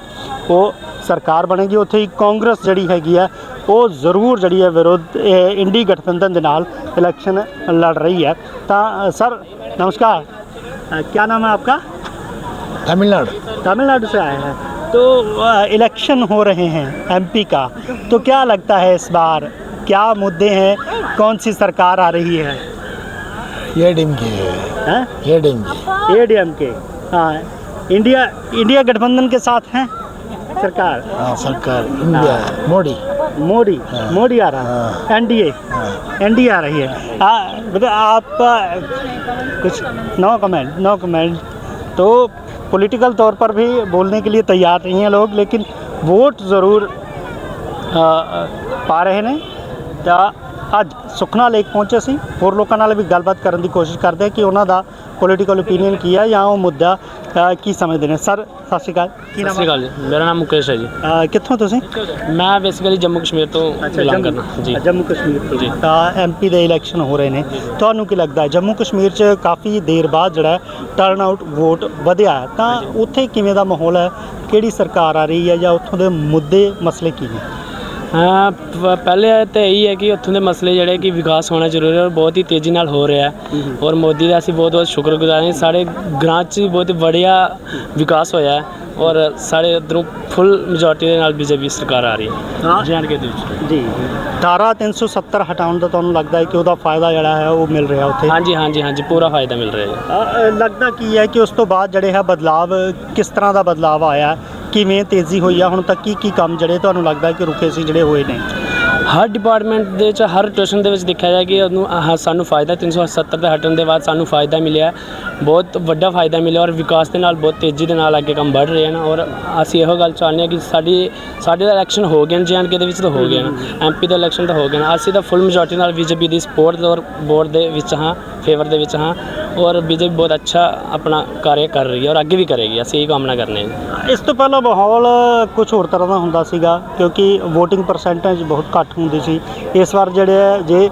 ਉਹ ਸਰਕਾਰ ਬਣੇਗੀ, ਉੱਥੇ ਹੀ ਕਾਂਗਰਸ ਜਿਹੜੀ ਹੈਗੀ ਹੈ ਉਹ ਜ਼ਰੂਰ ਜਿਹੜੀ ਹੈ ਵਿਰੋਧ ਇੰਡੀ ਗਠਬੰधन ਦੇ ਨਾਲ इलेक्शन लड़ रही है। तो सर नमस्कार, क्या नाम है आपका? तमिलनाडु से आए हैं। तो इलेक्शन हो रहे हैं MP का, तो क्या लगता है इस बार क्या मुद्दे हैं, कौन सी सरकार आ रही है? ADMK। हाँ, इंडिया गठबंधन के साथ हैं सरकार? हाँ सरकार इंडिया, मोदी आ रहा है। NDA आ रही है। बेटा आप कुछ नो कमेंट। तो पॉलिटिकल तौर पर भी बोलने के लिए तैयार नहीं हैं लोग, लेकिन वोट ज़रूर पा रहे हैं। तो ਅੱਜ ਸੁਖਨਾ ਲੇਕ ਪਹੁੰਚੇ ਸੀ। ਹੋਰ ਲੋਕਾਂ ਨਾਲ ਵੀ ਗੱਲਬਾਤ ਕਰਨ ਦੀ ਕੋਸ਼ਿਸ਼ ਕਰਦੇ ਹਾਂ ਕਿ ਉਹਨਾਂ ਦਾ ਪੋਲੀਟੀਕਲ ਓਪੀਨੀਅਨ ਕੀ ਹੈ ਜਾਂ ਉਹ ਮੁੱਦਾ ਕੀ ਸਮਝਦੇ ਨੇ। ਸਰ ਸਤਿ ਸ਼੍ਰੀ ਅਕਾਲ, ਕੀ ਨਾਮ ਸਤਿ ਸ਼੍ਰੀ ਅਕਾਲ ਜੀ, ਮੇਰਾ ਨਾਮ ਮੁਕੇਸ਼ ਹੈ ਜੀ। ਕਿੱਥੋਂ ਤੁਸੀਂ? ਮੈਂ ਬੇਸਿਕਲੀ ਜੰਮੂ ਕਸ਼ਮੀਰ ਤੋਂ ਬਿਲੋਂਗ ਕਰਦਾ ਜੀ। ਜੰਮੂ ਕਸ਼ਮੀਰ ਤੋਂ ਜੀ। ਤਾਂ ਐਮਪੀ ਦੇ ਇਲੈਕਸ਼ਨ ਹੋ ਰਹੇ ਨੇ, ਤੁਹਾਨੂੰ ਕੀ ਲੱਗਦਾ ਹੈ ਜੰਮੂ ਕਸ਼ਮੀਰ 'ਚ ਕਾਫੀ ਦੇਰ ਬਾਅਦ ਜਿਹੜਾ ਟਰਨ ਆਊਟ ਵੋਟ ਵਧਿਆ ਹੈ, ਤਾਂ ਉੱਥੇ ਕਿਵੇਂ ਦਾ ਮਾਹੌਲ ਹੈ? ਕਿਹੜੀ ਸਰਕਾਰ ਆ ਰਹੀ ਹੈ ਜਾਂ ਉੱਥੋਂ ਦੇ ਮੁੱਦੇ ਮਸਲੇ ਕੀ ਨੇ? ਹਾਂ ਪਹਿਲੇ ਤਾਂ ਇਹੀ ਹੈ ਕਿ ਉੱਥੋਂ ਦੇ ਮਸਲੇ ਜਿਹੜੇ ਕਿ ਵਿਕਾਸ ਹੋਣਾ ਜ਼ਰੂਰੀ ਹੈ ਔਰ ਬਹੁਤ ਹੀ ਤੇਜ਼ੀ ਨਾਲ ਹੋ ਰਿਹਾ ਹੈ ਔਰ ਮੋਦੀ ਦਾ ਅਸੀਂ ਬਹੁਤ ਬਹੁਤ ਸ਼ੁਕਰਗੁਜ਼ਾਰ ਹਾਂ। ਸਾਡੇ ਗ੍ਰਾਂਟ 'ਚ ਵੀ ਬਹੁਤ ਵਧੀਆ ਵਿਕਾਸ ਹੋਇਆ ਹੈ ਔਰ ਸਾਡੇ ਇੱਧਰੋਂ ਫੁੱਲ ਮੈਜੋਰਟੀ ਦੇ ਨਾਲ ਬੀਜੇਪੀ ਸਰਕਾਰ ਆ ਰਹੀ ਹੈ J&K ਦੇ ਵਿੱਚ ਜੀ। ਧਾਰਾ 370 ਹਟਾਉਣ ਦਾ ਤੁਹਾਨੂੰ ਲੱਗਦਾ ਹੈ ਕਿ ਉਹਦਾ ਫਾਇਦਾ ਜਿਹੜਾ ਹੈ ਉਹ ਮਿਲ ਰਿਹਾ ਉੱਥੇ? ਹਾਂਜੀ ਪੂਰਾ ਫਾਇਦਾ ਮਿਲ ਰਿਹਾ ਹੈ। ਲੱਗਦਾ ਕੀ ਹੈ ਕਿ ਉਸ ਤੋਂ ਬਾਅਦ ਜਿਹੜੇ ਹੈ ਬਦਲਾਵ, ਕਿਸ ਤਰ੍ਹਾਂ ਦਾ ਬਦਲਾਵ ਆਇਆ, ਕਿਵੇਂ ਤੇਜ਼ੀ ਹੋਈ ਆ ਹੁਣ ਤੱਕ? ਕੀ ਕੰਮ ਜਿਹੜੇ ਤੁਹਾਨੂੰ ਲੱਗਦਾ ਕਿ ਰੁਕੇ ਸੀ ਜਿਹੜੇ ਹੋਏ ਨੇ? ਹਰ ਡਿਪਾਰਟਮੈਂਟ ਦੇ ਵਿੱਚ, ਹਰ ਟਿਊਸ਼ਨ ਦੇ ਵਿੱਚ ਦੇਖਿਆ ਜਾਏ ਕਿ ਉਹਨੂੰ ਸਾਨੂੰ ਫਾਇਦਾ 370 ਦੇ ਹਟਣ ਦੇ ਬਾਅਦ ਸਾਨੂੰ ਫਾਇਦਾ ਮਿਲਿਆ, ਬਹੁਤ ਵੱਡਾ ਫਾਇਦਾ ਮਿਲਿਆ ਔਰ ਵਿਕਾਸ ਦੇ ਨਾਲ ਬਹੁਤ ਤੇਜ਼ੀ ਦੇ ਨਾਲ ਅੱਗੇ ਕੰਮ ਵੱਧ ਰਹੇ ਹਨ। ਔਰ ਅਸੀਂ ਇਹੋ ਗੱਲ ਚਾਹੁੰਦੇ ਹਾਂ ਕਿ ਸਾਡੇ ਦਾ ਇਲੈਕਸ਼ਨ ਹੋ ਗਏ ਨੇ J&K ਦੇ ਵਿੱਚ ਤਾਂ ਹੋ ਗਏ ਨਾ, MP ਦਾ ਇਲੈਕਸ਼ਨ ਤਾਂ ਹੋ ਗਿਆ ਨਾ, ਅਸੀਂ ਤਾਂ ਫੁੱਲ ਮੈਜੋਰਟੀ ਨਾਲ BJP ਦੀ ਸਪੋਰਟ ਔਰ ਵੋਟ ਦੇ ਵਿੱਚ ਹਾਂ, ਫੇਵਰ ਦੇ ਵਿੱਚ ਹਾਂ ਔਰ BJP ਬਹੁਤ ਅੱਛਾ ਆਪਣਾ ਕਾਰਜ ਕਰ ਰਹੀ ਹੈ ਔਰ ਅੱਗੇ ਵੀ ਕਰੇਗੀ। ਅਸੀਂ ਇਹ ਕਾਮਨਾ ਕਰਨੇ ਹਾਂ। ਇਸ ਤੋਂ ਪਹਿਲਾਂ ਮਾਹੌਲ ਕੁਝ ਹੋਰ ਤਰ੍ਹਾਂ ਦਾ ਹੁੰਦਾ ਸੀਗਾ ਕਿਉਂਕਿ VOTING ਪਰਸੈਂਟੇਜ ਬਹੁਤ ਘੱਟ ਹੁੰਦੀ ਸੀ। ਇਸ ਵਾਰ ਜਿਹੜੇ ਜੇ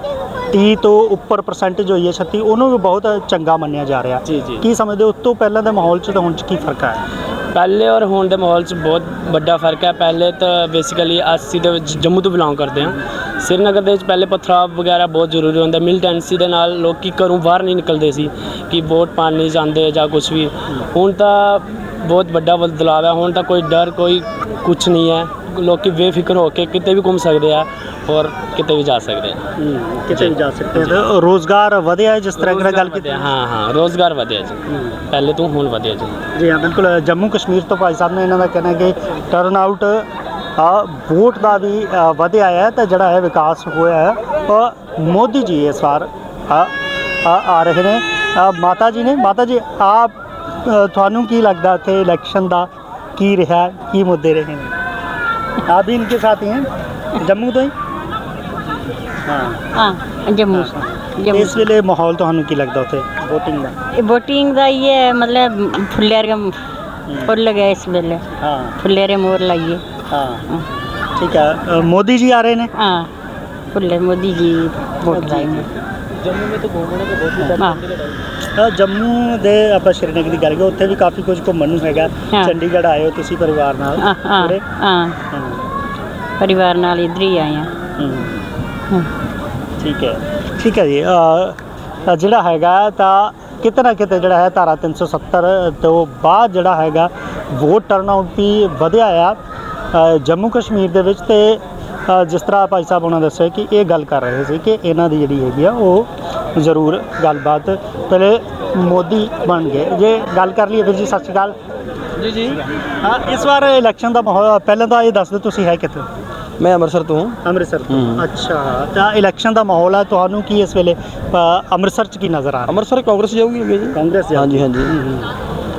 30 ਤੋਂ ਉੱਪਰ ਪਰਸੈਂਟੇਜ ਹੋਈ ਹੈ 36, ਉਹਨੂੰ ਵੀ ਬਹੁਤ ਚੰਗਾ ਮੰਨਿਆ ਜਾ ਰਿਹਾ। ਕੀ ਸਮਝਦੇ ਹੋ ਉਸ ਤੋਂ ਪਹਿਲਾਂ ਦੇ ਮਾਹੌਲ 'ਚ ਤਾਂ ਹੁਣ 'ਚ ਕੀ ਫਰਕ ਹੈ? ਪਹਿਲੇ ਔਰ ਹੁਣ ਦੇ ਮਾਹੌਲ 'ਚ ਬਹੁਤ ਵੱਡਾ ਫਰਕ ਹੈ। ਪਹਿਲੇ ਤਾਂ ਬੇਸਿਕਲੀ ਅਸੀਂ ਤਾਂ ਜੰਮੂ ਤੋਂ ਬਿਲੋਂਗ ਕਰਦੇ ਹਾਂ। ਸ਼੍ਰੀਨਗਰ ਦੇ ਵਿੱਚ ਪਹਿਲੇ ਪਥਰਾਵ ਵਗੈਰਾ ਬਹੁਤ ਜ਼ਰੂਰੀ ਹੁੰਦਾ, ਮਿਲੀਟੈਂਸੀ ਦੇ ਨਾਲ ਲੋਕ ਘਰੋਂ ਬਾਹਰ ਨਹੀਂ ਨਿਕਲਦੇ ਸੀ ਕਿ ਵੋਟ ਪਾਣ ਨਹੀਂ ਜਾਂਦੇ ਜਾਂ ਕੁਛ ਵੀ। ਹੁਣ ਤਾਂ ਬਹੁਤ ਵੱਡਾ ਬਦਲਾਅ ਹੈ, ਹੁਣ ਤਾਂ ਕੋਈ ਡਰ ਕੋਈ ਕੁਛ ਨਹੀਂ ਹੈ, ਲੋਕ ਬੇਫਿਕਰ ਹੋ ਕੇ ਕਿਤੇ ਵੀ ਘੁੰਮ ਸਕਦੇ ਆ ਔਰ ਕਿਤੇ ਵੀ ਜਾ ਸਕਦੇ ਆ। ਕਿਤੇ ਵੀ ਜਾ ਸਕਦੇ ਆ। ਰੋਜ਼ਗਾਰ ਵਧਿਆ ਹੈ ਜਿਸ ਤਰ੍ਹਾਂ ਕਿ ਗੱਲ ਕੀਤੀ? ਹਾਂ ਰੋਜ਼ਗਾਰ ਵਧਿਆ ਜੀ, ਪਹਿਲੇ ਤੋਂ ਹੁਣ ਵਧਿਆ ਜੀ। ਜੀ ਹਾਂ ਬਿਲਕੁਲ। ਜੰਮੂ ਕਸ਼ਮੀਰ ਤੋਂ ਭਾਈ ਸਾਹਿਬ ਨੇ ਇਹਨਾਂ ਦਾ ਕਹਿਣਾ ਕਿ ਟਰਨ ਆਊਟ ਵੋਟ ਦਾ ਵੀ ਵਧਿਆ ਹੈ ਤਾਂ ਜਿਹੜਾ ਹੈ ਵਿਕਾਸ ਹੋਇਆ ਹੈ। ਮੋਦੀ ਜੀ ਇਸ ਵਾਰ ਆ ਰਹੇ ਨੇ। ਮਾਤਾ ਜੀ ਨੇ, ਮਾਤਾ ਜੀ ਆਪ ਤੁਹਾਨੂੰ ਕੀ ਲੱਗਦਾ ਇੱਥੇ ਇਲੈਕਸ਼ਨ ਦਾ ਕੀ ਰਿਹਾ, ਕੀ ਮੁੱਦੇ ਰਹੇ ਨੇ? आप भी इनके साथ ही हैं? जम्मू तो ही? हाँ जम्मू से। इस वेले माहौल ਤੁਹਾਨੂੰ ਕੀ ਲੱਗਦਾ ਉੱਥੇ VOTING ਦਾ? VOTING ਦਾ ਇਹ ਹੈ मतलब फुल्लेरे फुल लगे इस वेले। हाँ फुल्लेरे मोर लाइए। हाँ ठीक है। मोदी जी आ रहे हैं? हाँ फुल्ले मोदी जी वोट लाएंगे। जम्मू में तो घूमने को बहुत ਜੰਮੂ ਦੇ ਆਪਾਂ ਸ਼੍ਰੀਨਗਰ ਦੀ ਗੱਲ ਕਰੀਏ ਉੱਥੇ ਵੀ ਕਾਫੀ ਕੁਝ ਘੁੰਮਣ ਨੂੰ ਹੈਗਾ। ਚੰਡੀਗੜ੍ਹ ਆਏ ਹੋ ਤੁਸੀਂ ਪਰਿਵਾਰ ਨਾਲ? ਹਾਂ ਪਰਿਵਾਰ ਨਾਲ ਇੱਧਰ ਹੀ ਆਏ ਹਾਂ। ਠੀਕ ਹੈ ਜੀ। ਜਿਹੜਾ ਹੈਗਾ ਤਾਂ ਕਿਤੇ ਨਾ ਕਿਤੇ ਜਿਹੜਾ ਹੈ ਧਾਰਾ 370 ਤੋਂ ਬਾਅਦ ਜਿਹੜਾ ਹੈਗਾ ਵੋਟ ਟਰਨ ਆਊਟ ਵੀ ਵਧਿਆ ਆ ਜੰਮੂ ਕਸ਼ਮੀਰ ਦੇ ਵਿੱਚ। ਤੇ ਜਿਸ ਤਰ੍ਹਾਂ ਭਾਈ ਸਾਹਿਬ ਉਹਨਾਂ ਦੱਸਿਆ ਕਿ ਇਹ ਗੱਲ ਕਰ ਰਹੇ ਸੀ ਕਿ ਇਹਨਾਂ ਦੀ ਜਿਹੜੀ ਹੈਗੀ ਆ ਉਹ ਜ਼ਰੂਰ ਗੱਲਬਾਤ ਪਹਿਲੇ ਮੋਦੀ ਬਣ ਗਏ। ਜੇ ਗੱਲ ਕਰ ਲਈਏ ਵੀਰ ਜੀ ਸਤਿ ਸ਼੍ਰੀ ਅਕਾਲ ਜੀ। ਹਾਂ ਇਸ ਵਾਰ ਇਲੈਕਸ਼ਨ ਦਾ ਮਾਹੌਲ ਪਹਿਲਾਂ ਤਾਂ ਇਹ ਦੱਸ ਦਿਓ ਤੁਸੀਂ ਹੈ ਕਿੱਥੋਂ? ਮੈਂ ਅੰਮ੍ਰਿਤਸਰ ਤੋਂ। ਅੰਮ੍ਰਿਤਸਰ ਤੋਂ, ਅੱਛਾ। ਤਾਂ ਇਲੈਕਸ਼ਨ ਦਾ ਮਾਹੌਲ ਹੈ, ਤੁਹਾਨੂੰ ਕੀ ਇਸ ਵੇਲੇ ਅੰਮ੍ਰਿਤਸਰ 'ਚ ਕੀ ਨਜ਼ਰ ਆ ਰਿਹਾ? ਅੰਮ੍ਰਿਤਸਰ ਕਾਂਗਰਸ ਜਾਊਗੀ ਅੱਗੇ ਜੀ। कांग्रेस? हाँ जी हाँ जी।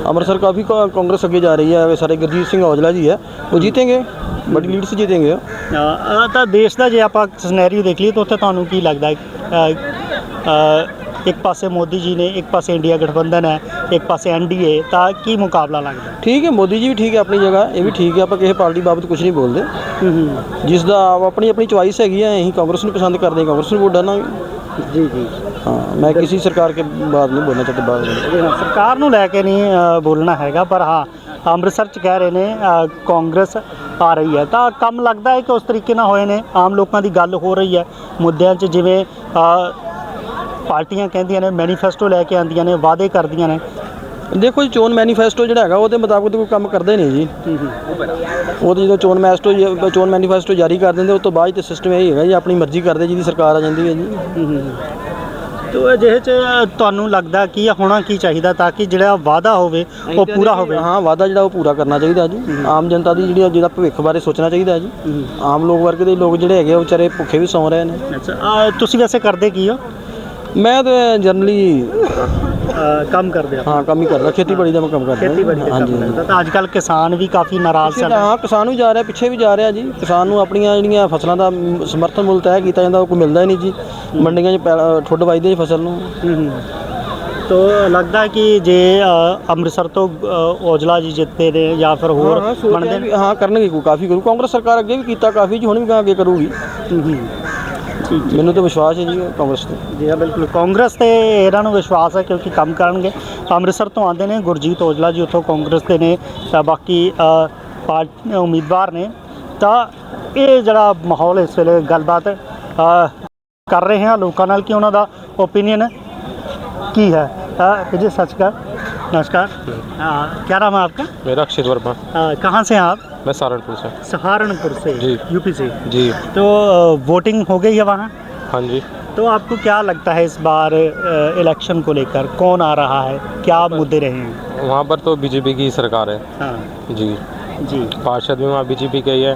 अमृतसर काफ़ी कांग्रेस आगे जा रही है। सारे गुरजीत सिंह औजला जी है, वो जीतेंगे, बड़ी लीड से जीतेंगे। ਤਾਂ ਦੇਸ਼ ਦਾ ਜੇ ਆਪਾਂ ਸਿਨੈਰੀਓ ਦੇਖ ਲਈਏ ਤਾਂ ਉੱਥੇ ਤੁਹਾਨੂੰ ਕੀ ਲੱਗਦਾ ਹੈ? ਇੱਕ ਪਾਸੇ ਮੋਦੀ ਜੀ ਨੇ, ਇੱਕ ਪਾਸੇ ਇੰਡੀਆ गठबंधन है, एक पासे NDA, ਤਾਂ ਕੀ ਮੁਕਾਬਲਾ ਲੱਗਦਾ? ठीक है, मोदी जी भी ठीक है अपनी जगह, ये भी ठीक है। आप किसी पार्टी बाबत कुछ नहीं बोलते, जिस दा अपनी अपनी चॉइस हैगी है। ਅਸੀਂ ਕਾਂਗਰਸ ਨੂੰ ਪਸੰਦ ਕਰਦੇ, ਕਾਂਗਰਸ ਨੂੰ ਵੋਟ ਡਾਲਾਂਗੇ। ਜੀ। हाँ मैं किसी सरकार के बाद नहीं बोलना चाहता, बाद ਸਰਕਾਰ ਨੂੰ ਲੈ ਕੇ ਨਹੀਂ ਬੋਲਣਾ ਹੈਗਾ, ਪਰ ਹਾਂ ਅੰਮ੍ਰਿਤਸਰ 'ਚ ਕਹਿ ਰਹੇ ਨੇ ਕਾਂਗਰਸ ਆ ਰਹੀ ਹੈ ਤਾਂ ਕੰਮ ਲੱਗਦਾ ਹੈ ਕਿ ਉਸ ਤਰੀਕੇ ਨਾਲ ਹੋਏ ਨੇ। ਆਮ ਲੋਕਾਂ ਦੀ ਗੱਲ ਹੋ ਰਹੀ ਹੈ ਮੁੱਦਿਆਂ 'ਚ, ਜਿਵੇਂ ਪਾਰਟੀਆਂ ਕਹਿੰਦੀਆਂ ਨੇ ਮੈਨੀਫੈਸਟੋ ਲੈ ਕੇ ਆਉਂਦੀਆਂ ਨੇ, ਵਾਅਦੇ ਕਰਦੀਆਂ ਨੇ। ਦੇਖੋ ਜੀ ਚੋਣ ਮੈਨੀਫੈਸਟੋ ਜਿਹੜਾ ਹੈਗਾ ਉਹਦੇ ਮੁਤਾਬਕ ਕੋਈ ਕੰਮ ਕਰਦੇ ਨਹੀਂ ਜੀ। ਉਹ ਤਾਂ ਜਦੋਂ ਚੋਣ ਮੈਨੀਫੈਸਟੋ ਜਾਰੀ ਕਰ ਦਿੰਦੇ ਉਸ ਤੋਂ ਬਾਅਦ ਤਾਂ ਸਿਸਟਮ ਇਹ ਹੈਗਾ ਜੀ ਆਪਣੀ ਮਰਜ਼ੀ ਕਰਦੇ ਜਿਹਦੀ ਸਰਕਾਰ ਆ ਜਾਂਦੀ ਹੈ ਜੀ। तो ਜਿਹੇ 'ਚ ਤੁਹਾਨੂੰ ਲੱਗਦਾ ਕੀ ਹੋਣਾ ਕੀ ਚਾਹੀਦਾ ਤਾਂ ਕਿ ਜਿਹੜਾ ਵਾਅਦਾ ਹੋਵੇ ਉਹ ਪੂਰਾ ਹੋਵੇ? ਹਾਂ ਵਾਅਦਾ ਜਿਹੜਾ ਉਹ ਪੂਰਾ ਕਰਨਾ ਚਾਹੀਦਾ ਜੀ। ਆਮ ਜਨਤਾ ਦੀ ਜਿਹਦਾ ਭਵਿੱਖ ਬਾਰੇ ਸੋਚਣਾ ਚਾਹੀਦਾ ਜੀ। ਆਮ ਲੋਕ ਵਰਗ ਦੇ ਲੋਕ ਜਿਹੜੇ ਹੈਗੇ ਉਹ ਵਿਚਾਰੇ ਭੁੱਖੇ ਵੀ ਸੌਂ ਰਹੇ ਨੇ। ਅੱਛਾ ਤੁਸੀਂ ਵੈਸੇ ਕਰਦੇ ਕੀ ਹੋ? ਮੈਂ ਤਾਂ ਜਨਰਲੀ कम कर दिया। हाँ कम ही कर रहा, खेतीबाड़ी का मैं कम कर रहा। खेतीबाड़ी का हाँ कम जी करता ਤਾਂ ਅੱਜ ਕੱਲ ਕਿਸਾਨ ਵੀ ਕਾਫੀ ਨਾਰਾਜ਼ ਚੱਲ ਹਾਂ ਕਿਸਾਨ ਵੀ ਜਾ ਰਿਹਾ, ਪਿੱਛੇ ਵੀ ਜਾ ਰਿਹਾ ਜੀ। ਕਿਸਾਨ ਨੂੰ ਆਪਣੀਆਂ ਜਿਹੜੀਆਂ ਫਸਲਾਂ ਦਾ ਸਮਰਥਨ ਮੁੱਲ ਤੈਅ ਕੀਤਾ ਜਾਂਦਾ, ਉਹ ਕੋਈ ਮਿਲਦਾ ਹੀ ਨਹੀਂ ਜੀ। ਮੰਡੀਆਂ 'ਚ ਠੁੱਡ ਵੱਜਦੇ ਫਸਲ ਨੂੰ। तो लगता है कि जे ਅੰਮ੍ਰਿਤਸਰ ਤੋਂ ਔਜਲਾ ਜੀ ਜਿੱਤੇ ਨੇ ਜਾਂ ਫਿਰ ਹੋਰ ਬਣਦੇ ਨੇ। ਹਾਂ ਕਰਨਗੇ, ਕੋਈ ਕਾਫੀ ਕਰੂ। ਕਾਂਗਰਸ ਸਰਕਾਰ ਅੱਗੇ ਵੀ ਕੀਤਾ ਕਾਫੀ ਜੀ, ਹੁਣ ਵੀ ਅੱਗੇ ਕਰੂਗੀ। ਮੈਨੂੰ ਤਾਂ ਵਿਸ਼ਵਾਸ ਹੈ ਜੀ ਕਾਂਗਰਸ ਤੇ। ਜੀ ਹਾਂ ਬਿਲਕੁਲ, ਕਾਂਗਰਸ ਤੇ ਇਹਨਾਂ ਨੂੰ ਵਿਸ਼ਵਾਸ ਹੈ ਕਿਉਂਕਿ ਕੰਮ ਕਰਨਗੇ। ਅੰਮ੍ਰਿਤਸਰ ਤੋਂ ਆਉਂਦੇ ਨੇ ਗੁਰਜੀਤ ਔਜਲਾ ਜੀ, ਉੱਥੋਂ ਕਾਂਗਰਸ ਦੇ ਨੇ, ਤਾਂ ਬਾਕੀ ਪਾਰਟੀ ਉਮੀਦਵਾਰ ਨੇ। ਤਾਂ ਇਹ ਜਿਹੜਾ ਮਾਹੌਲ ਇਸ ਵੇਲੇ ਗੱਲਬਾਤ ਕਰ ਰਹੇ ਹਾਂ ਲੋਕਾਂ ਨਾਲ ਕਿ ਉਹਨਾਂ ਦਾ ਓਪੀਨੀਅਨ की है। विजय सच का नमस्कार। क्या नाम है आपका? मेरा अक्षित वर्मा। कहाँ से हैं आप? मैं सहारनपुर से। सहारनपुर से जी। यूपी से जी। तो वोटिंग हो गई है वहाँ? हाँ जी। तो आपको क्या लगता है इस बार इलेक्शन को लेकर कौन आ रहा है, क्या मुद्दे रहे हैं? वहाँ पर तो बीजेपी की सरकार है। हाँ जी जी। पार्षद भी वहाँ बीजेपी के ही है,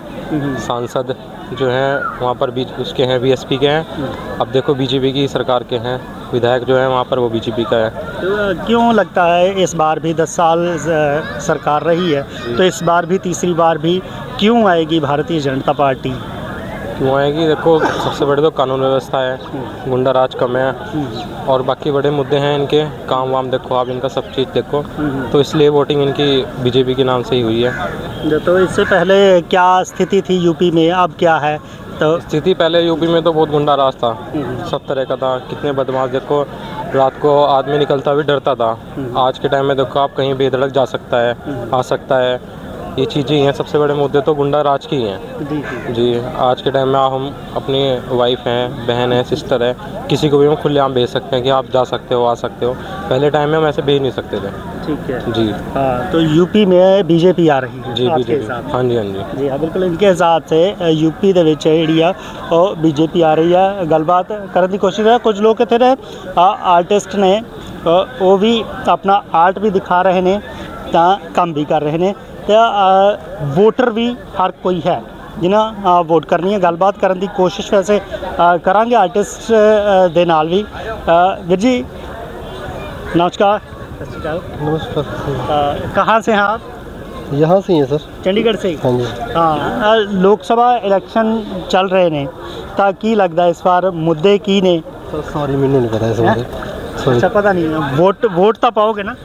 सांसद जो हैं वहाँ पर भी उसके हैं बीएसपी के हैं। अब देखो बीजेपी की सरकार के हैं, विधायक जो है वहाँ पर वो बीजेपी का है। तो क्यों लगता है इस बार भी 10 साल सरकार रही है, तो इस बार भी तीसरी बार भी क्यों आएगी भारतीय जनता पार्टी? क्यों आएगी? देखो सबसे बड़े तो कानून व्यवस्था है, गुंडा राज कम है, और बाकी बड़े मुद्दे हैं इनके, काम वाम देखो आप, इनका सब चीज़ देखो, तो इसलिए वोटिंग इनकी बीजेपी के नाम से ही हुई है। तो इससे पहले क्या स्थिति थी यूपी में, अब क्या है? तो स्थिति पहले यूपी में तो बहुत गुंडा राज था, सब तरह का था, कितने बदमाश देखो, रात को आदमी निकलता भी डरता था। आज के टाइम में देखो आप कहीं बेधड़क जा सकता है, आ सकता है, ये चीज़ें ही हैं। सबसे बड़े मुद्दे तो गुंडा राज की ही हैं। जी आज के टाइम में हम अपनी वाइफ हैं, बहन है, सिस्टर है, किसी को भी हम खुलेआम भेज सकते हैं कि आप जा सकते हो, आ सकते हो। पहले टाइम में हम ऐसे भेज नहीं सकते थे। ठीक है जी। हाँ तो यूपी में बीजेपी आ रही है जी आपके बीजेपी। हिसाब से? हाँ जी हाँ जी। जी हाँ बिल्कुल, इनके हिसाब से यूपी ਦੇ ਵਿੱਚ ਜਿਹੜੀ ਆ ਉਹ ਬੀਜੇਪੀ ਆ ਰਹੀ ਹੈ। ਗੱਲਬਾਤ ਕਰਨ ਦੀ ਕੋਸ਼ਿਸ਼ ਹੈ। ਕੁਝ ਲੋਕ ਇੱਥੇ ਨੇ ਆਰਟਿਸਟ ਨੇ, ਉਹ ਵੀ ਆਪਣਾ ਆਰਟ ਵੀ ਦਿਖਾ ਰਹੇ ਨੇ ਤਾਂ ਕੰਮ ਵੀ ਕਰ ਰਹੇ ਨੇ। ਤੇ ਵੋਟਰ ਵੀ ਹਰ ਕੋਈ ਹੈ ਜਿਨ੍ਹਾਂ ਵੋਟ ਕਰਨੀ ਹੈ। ਗੱਲਬਾਤ ਕਰਨ ਦੀ ਕੋਸ਼ਿਸ਼ ਵੈਸੇ ਕਰਾਂਗੇ ਆਰਟਿਸਟ ਦੇ ਨਾਲ ਵੀ। ਵੀਰ ਜੀ नमस्कार। नमस्कार। कहाँ से हैं आप? यहाँ से ही है सर। चंडीगढ़ से ही? हाँ जी। हाँ लोक सभा इलेक्शन चल रहे ने, ਤਾਂ ਕੀ ਲੱਗਦਾ ਇਸ ਵਾਰ ਮੁੱਦੇ ਕੀ ਨੇ? सॉरी मैंने नहीं पता इस बारे। अच्छा पता नहीं, वोट तो पाओगे ना?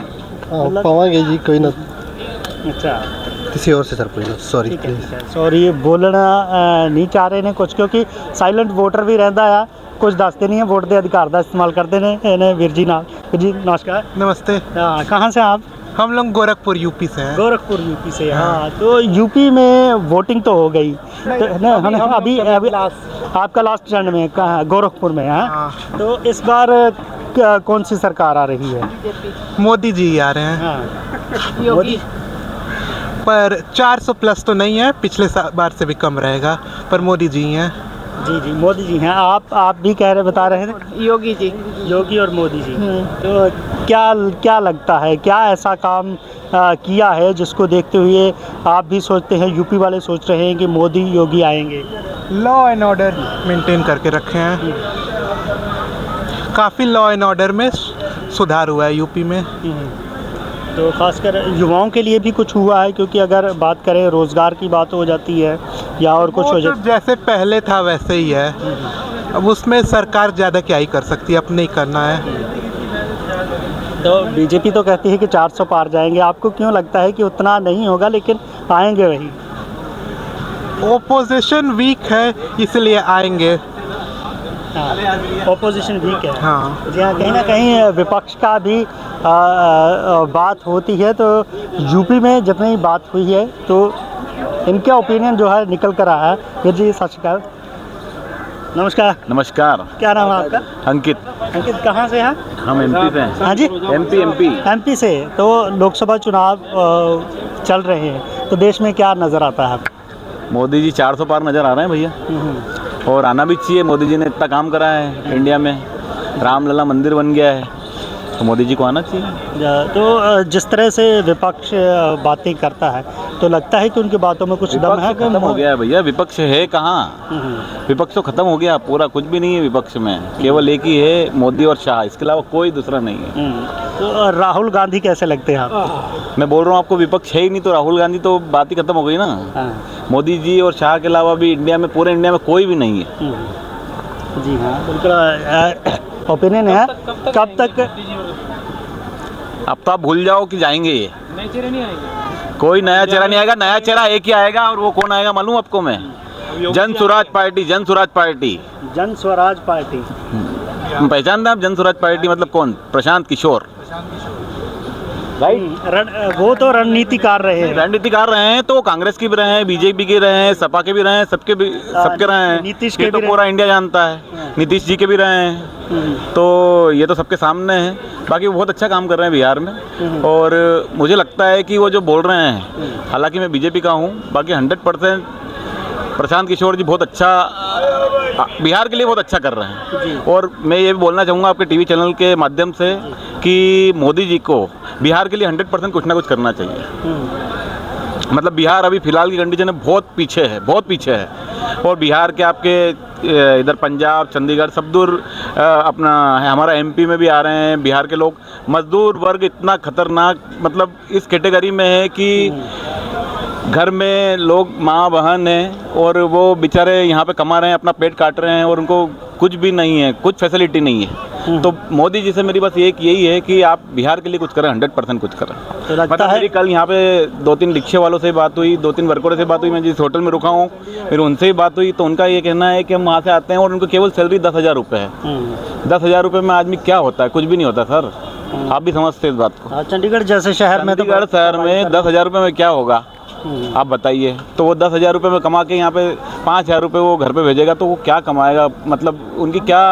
हाँ पावांगे जी, कोई ना। अच्छा किसी और से सर पूछ लो। सॉरी सॉरी बोलना नहीं चाह रहे ने कुछ, क्योंकि साइलेंट वोटर भी रहता है, कुछ दसते नहीं है, वोट के अधिकार का इस्तेमाल करते हैं। वीर जी नाल। वीर जी नमस्कार। नमस्ते। कहाँ से आप? हम लोग गोरखपुर यूपी से हैं। गोरखपुर यूपी से। हाँ तो यूपी में वोटिंग तो हो गई तो अभी आपका लास्ट चरण में कहाँ? गोरखपुर में है। तो इस बार कौन सी सरकार आ रही है? मोदी जी आ रहे हैं। मोदी पर 400 प्लस तो नहीं है, पिछले बार से भी कम रहेगा, पर मोदी जी हैं। जी जी मोदी जी हैं। आप भी बता रहे थे योगी जी। योगी और मोदी जी। तो क्या लगता है, क्या ऐसा काम किया है जिसको देखते हुए आप भी सोचते हैं, यूपी वाले सोच रहे हैं कि मोदी योगी आएंगे? लॉ एंड ऑर्डर मेंटेन करके रखे हैं, काफ़ी लॉ एंड ऑर्डर में सुधार हुआ है यूपी में। तो खासकर युवाओं के लिए भी कुछ हुआ है, क्योंकि अगर बात करें रोज़गार की बात हो जाती है या और कुछ हो जाती है, जैसे पहले था वैसे ही है। अब उसमें सरकार ज़्यादा क्या ही कर सकती है, अपने ही करना है। तो बीजेपी तो कहती है कि 400 पार जाएंगे, आपको क्यों लगता है कि उतना नहीं होगा लेकिन आएंगे वही? ओपोजिशन वीक है इसलिए आएंगे। ओपोजिशन वीक है। हाँ जी हाँ, कहीं ना कहीं विपक्ष का भी बात होती है। तो यूपी में जितनी बात हुई है तो इनका ओपिनियन जो है निकल कर आया है। वीर जी सत श्रीकाल। नमस्कार। नमस्कार। क्या नाम है आपका? अंकित। अंकित कहाँ से हैं? हम एमपी से हैं। हाँ जी एमपी से। तो लोकसभा चुनाव चल रहे हैं, तो देश में क्या नज़र आता है आपको? मोदी जी 400 पार नज़र आ रहे हैं भैया, और आना भी चाहिए। मोदी जी ने इतना काम करा है इंडिया में, रामलला मंदिर बन गया है, तो मोदी जी को आना चाहिए। तो जिस तरह से विपक्ष बातें करता है तो लगता है कि उनकी बातों में कुछ दम विपक्ष है। खत्म हो गया है भैया, विपक्ष है कहाँ? विपक्ष तो खत्म हो गया पूरा, कुछ भी नहीं है विपक्ष में, केवल एक ही है मोदी और शाह, इसके अलावा कोई दूसरा नहीं है। तो राहुल गांधी कैसे लगते हैं आपको? मैं बोल रहा हूँ आपको, विपक्ष है ही नहीं तो राहुल गांधी तो बात ही खत्म हो गई ना। मोदी जी और शाह के अलावा भी इंडिया में, पूरे इंडिया में कोई भी नहीं है। जी हाँ, बिल्कुल ओपिनियन है। कब तक? अब तो आप भूल जाओ कि जाएंगे ये, नए चेहरे नहीं आएंगे, कोई नया चेहरा नहीं आएगा। नया चेहरा एक ही आएगा, और वो कौन आएगा मालूम आपको? मैं जन स्वराज पार्टी, जन स्वराज पार्टी। जन स्वराज पार्टी पहचानते हैं आप जन स्वराज पार्टी मतलब कौन? प्रशांत किशोर, राइट। वो तो रणनीतिकार रहे हैं, रणनीतिकार रहे हैं, तो कांग्रेस के भी रहे हैं, बीजेपी के रहे हैं, सपा के भी रहे हैं, सबके रहे हैं। नीतीश ये के तो भी पूरा इंडिया जानता है, नीतीश जी के भी रहे हैं, तो ये तो सबके सामने है। बाकी वो बहुत अच्छा काम कर रहे हैं बिहार में, और मुझे लगता है कि वो जो बोल रहे हैं, हालांकि मैं बीजेपी का हूँ, बाकी 100% प्रशांत किशोर जी बहुत अच्छा बिहार के लिए बहुत अच्छा कर रहे हैं। और मैं ये भी बोलना चाहूँगा आपके टीवी चैनल के माध्यम से कि मोदी जी को बिहार के लिए 100% कुछ ना कुछ करना चाहिए। मतलब बिहार अभी फ़िलहाल की कंडीशन में बहुत पीछे है, बहुत पीछे है। और बिहार के आपके इधर पंजाब, चंडीगढ़ सब दूर अपना हमारा एमपी में भी आ रहे हैं बिहार के लोग। मजदूर वर्ग इतना खतरनाक, मतलब इस कैटेगरी में है कि घर में लोग माँ बहन हैं और वो बेचारे यहाँ पे कमा रहे हैं, अपना पेट काट रहे हैं, और उनको कुछ भी नहीं है, कुछ फैसिलिटी नहीं है। तो मोदी जी से मेरी बस यही है कि आप बिहार के लिए कुछ करें, 100% कुछ करें। तो लगता मतलब है मेरी कल यहाँ पे 2-3 रिक्शे वालों से बात हुई, 2-3 वर्करों से बात हुई, मैं जिस होटल में रुका हूँ फिर उनसे ही बात हुई, तो उनका ये कहना है कि हम वहाँ से आते हैं और उनको केवल सैलरी 10,000 रुपये है। 10,000 रुपये में आदमी क्या होता है? कुछ भी नहीं होता सर, आप भी समझते हैं इस बात को। चंडीगढ़ जैसे शहर में, चंडीगढ़ शहर में 10,000 रुपये में क्या होगा आप बताइए? तो वो 10,000 रुपये में कमा के यहाँ पे 5,000 रुपये वो घर पे भेजेगा, तो वो क्या कमाएगा? मतलब उनकी क्या?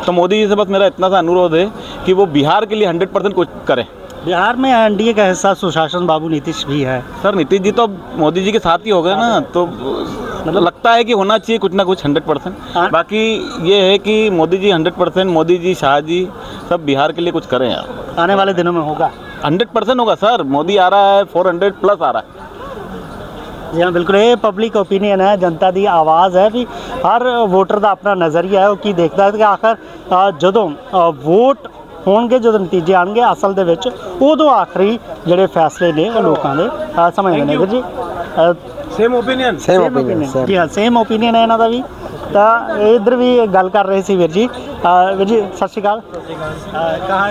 तो मोदी जी से बस मेरा इतना सा अनुरोध है कि वो बिहार के लिए 100% कुछ करें। बिहार में एनडीए का हिस्सा सुशासन बाबू नीतीश भी है। सर नीतीश जी तो मोदी जी के साथ ही हो गए ना, तो मतलब लगता है कि होना चाहिए कुछ ना कुछ 100%। बाकी ये है कि मोदी जी 100%, मोदी जी, शाह जी सब बिहार के लिए कुछ करें यार। आने वाले दिनों में होगा, 100% होगा सर। मोदी आ रहा है, 400+ आ रहा है। जी हाँ, बिल्कुल। ये पब्लिक ओपीनियन है, जनता दी आवाज़ है भी हर वोटर ਦਾ अपना नज़रिया है कि देखता है कि आखिर ਜਦੋਂ ਵੋਟ ਹੋਣਗੇ, ਜਦੋਂ ਨਤੀਜੇ ਆਣਗੇ ਅਸਲ ਦੇ ਵਿੱਚ, ਉਦੋਂ ਆਖਰੀ ਜਿਹੜੇ ਫੈਸਲੇ ਨੇ ਉਹ ਲੋਕਾਂ ਦੇ ਸਮਝਦੇ ਨੇ। ਵੀਰ ਜੀ सेम ओपिनियन, जी हाँ, सेम ओपीनियन है इन्हों का भी। तो इधर भी गल कर रहे थे वीर जी। वीर जी सत श्री अकाल,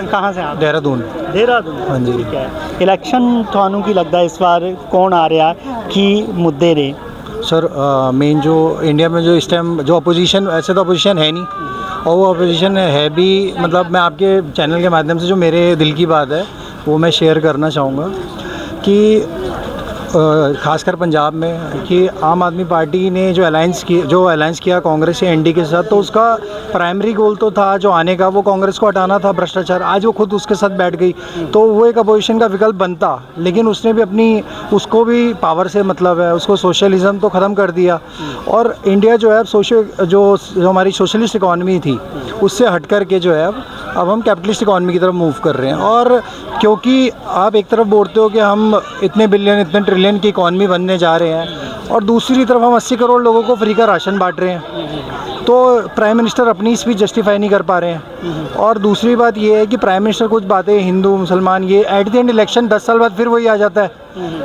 कहाँ से आप? देहरादून। देहरादून, हाँ जी। ठीक है। इलैक्शन थानू की लगता है इस बार कौन आ रहा है, की मुद्दे ने? सर मेन जो इंडिया में जो इस टाइम जो अपोजिशन, ऐसे तो अपोजिशन है नहीं, और वो अपोजिशन है भी, मतलब मैं आपके चैनल के माध्यम से जो मेरे दिल की बात है वो मैं शेयर करना चाहूँगा कि खासकर पंजाब में कि आम आदमी पार्टी ने जो अलायंस किया कांग्रेस या एनडीए के साथ, तो उसका प्राइमरी गोल तो था जो आने का, वो कांग्रेस को हटाना था, भ्रष्टाचार। आज वो खुद उसके साथ बैठ गई, तो वो एक अपोजिशन का विकल्प बनता, लेकिन उसने भी उसको भी पावर से मतलब है, उसको सोशलिज्म तो ख़त्म कर दिया। और इंडिया जो है जो हमारी सोशलिस्ट इकॉनमी थी उससे हट कर के जो है अब हम कैपिटलिस्ट इकॉनमी की तरफ मूव कर रहे हैं। और क्योंकि आप एक तरफ बोलते हो कि हम इतने बिलियन, इतने ट्रिलियन की इकॉनमी बनने जा रहे हैं, और दूसरी तरफ हम 80 करोड़ लोगों को फ्री का राशन बांट रहे हैं, तो प्राइम मिनिस्टर अपनी स्पीच जस्टिफाई नहीं कर पा रहे हैं। और दूसरी बात ये है कि प्राइम मिनिस्टर कुछ बातें हिंदू मुसलमान, ये एट द एंड इलेक्शन 10 साल बाद फिर वही आ जाता है।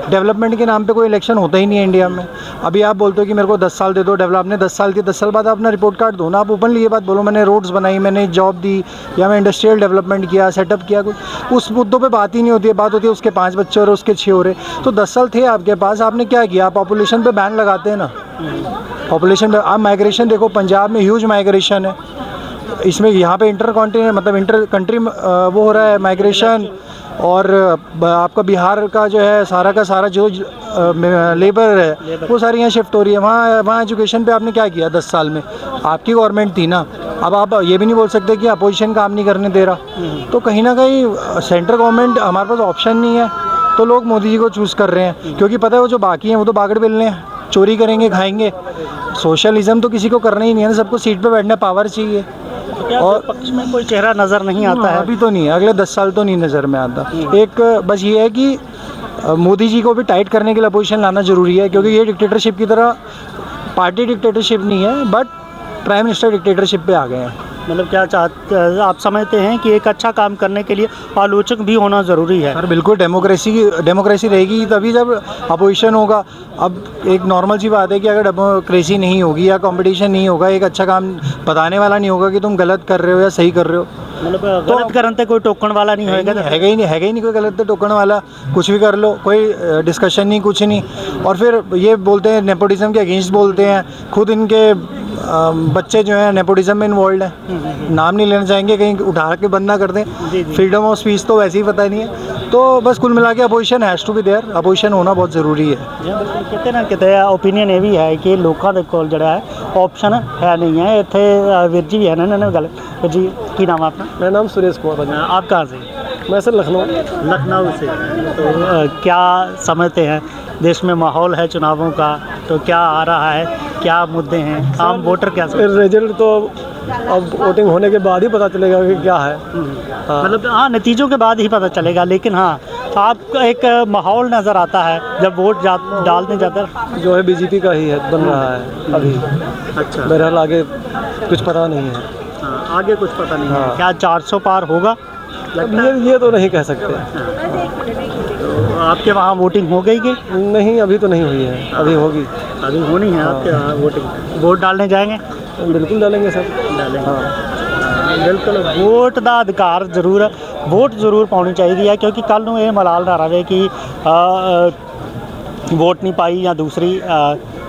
डेवलपमेंट के नाम पे कोई इलेक्शन होता ही नहीं है इंडिया में। अभी आप बोलते हो कि मेरे को 10 साल दे दो, डेवलप आपने 10 साल दिए, 10 साल बाद अपना रिपोर्ट कार्ड दो ना। आप ओपनली ये बात बोलो, मैंने रोड्स बनाई, मैंने जॉब दी, या मैं इंडस्ट्रियल डेवलपमेंट किया, सेटअप किया, कुछ उस मुद्दों पे बात ही नहीं होती है। बात होती है उसके 5 बच्चे और उसके 6 हो रहे। तो 10 साल थे आपके पास, आपने क्या किया? पॉपुलेशन पे बैन लगाते हैं ना, पॉपुलेशन पे। आप माइग्रेशन देखो, पंजाब में ह्यूज माइग्रेशन है, इसमें यहाँ पे इंटर कॉन्टिनेंट मतलब इंटर कंट्री वो हो रहा है माइग्रेशन। और आपका बिहार का जो है सारा का सारा जो लेबर है वो सारी यहाँ शिफ्ट हो रही है। वहाँ एजुकेशन पे आपने क्या किया 10 साल में? आपकी गवर्नमेंट थी ना। अब आप ये भी नहीं बोल सकते कि अपोजिशन काम नहीं करने दे रहा। तो कहीं ना कहीं सेंट्रल गवर्नमेंट, हमारे पास ऑप्शन नहीं है, तो लोग मोदी जी को चूज़ कर रहे हैं, क्योंकि पता है वो जो बाकी हैं वो तो बागड़ बिलने हैं, चोरी करेंगे, खाएंगे। सोशलिज्म तो किसी को करना ही नहीं है ना, सबको सीट पे बैठने पावर चाहिए। और पक्ष में कोई चेहरा नज़र नहीं आता है अभी तो नहीं है, अगले 10 साल तो नहीं नज़र में आता। एक बस ये है कि मोदी जी को भी टाइट करने के लिए अपोजिशन लाना ज़रूरी है, क्योंकि ये डिक्टेटरशिप की तरह पार्टी डिक्टेटरशिप नहीं है, बट प्राइम मिनिस्टर डिक्टेटरशिप पे आ गए हैं। मतलब क्या आप समझते हैं कि एक अच्छा काम करने के लिए आलोचक भी होना ज़रूरी है? सर बिल्कुल, डेमोक्रेसी रहेगी तभी जब अपोजिशन होगा। अब एक नॉर्मल सी बात है कि अगर डेमोक्रेसी नहीं होगी या कंपटीशन नहीं होगा, एक अच्छा काम बताने वाला नहीं होगा कि तुम गलत कर रहे हो या सही कर रहे हो, मतलब गलत करते कोई टोकन वाला नहीं होएगा। हैगा ही नहीं कोई गलत टोकन वाला, कुछ भी कर लो, कोई डिस्कशन नहीं, कुछ नहीं। और फिर ये बोलते हैं नेपोटिज्म के अगेंस्ट बोलते हैं, खुद इनके बच्चे जो हैं नेपोटिज्म में इन्वॉल्व हैं, नाम नहीं लेना चाहेंगे कहीं उठा के बंद ना कर दें। फ्रीडम ऑफ स्पीच तो वैसे ही पता नहीं है। तो बस कुल मिला के opposition has to be there, opposition होना बहुत ज़रूरी है। कितने ना कितने ओपीनियन ये भी है कि लोगों के कोल जिहड़ा है ऑप्शन है नहीं है। इत्थे वीर जी भी है ना, इन्होंने गल जी की नाम है अपना? मेरा नाम सुरेश कुमार है। आप कहाँ से? मैं सर लखनऊ से। तो क्या समझते हैं देश में माहौल है चुनावों का, तो क्या आ रहा है, क्या मुद्दे हैं, आम वोटर क्या समझते हैं? रिजल्ट तो अब वोटिंग होने के बाद ही पता चलेगा कि क्या है। मतलब हाँ, नतीजों के बाद ही पता चलेगा, लेकिन हाँ आपका एक माहौल नज़र आता है जब वोट डालने जाते हैं जो है बीजेपी का ही है, बन रहा है अभी। अच्छा, बहरहाल आगे कुछ पता नहीं है। आगे कुछ पता नहीं है। क्या 400 पार होगा? ये तो नहीं कह सकते। तो आपके वहाँ वोटिंग हो गई कि नहीं? अभी तो नहीं हुई है, अभी होगी, अभी होनी है। आपके वहाँ वोटिंग, वोट डालने जाएंगे? बिल्कुल डालेंगे सर, डालेंगे। बिल्कुल, वोट का अधिकार जरूर, वोट जरूर पानी चाहिए है, क्योंकि कल नूं ये मलाल ना रहे कि वोट नहीं पाई या दूसरी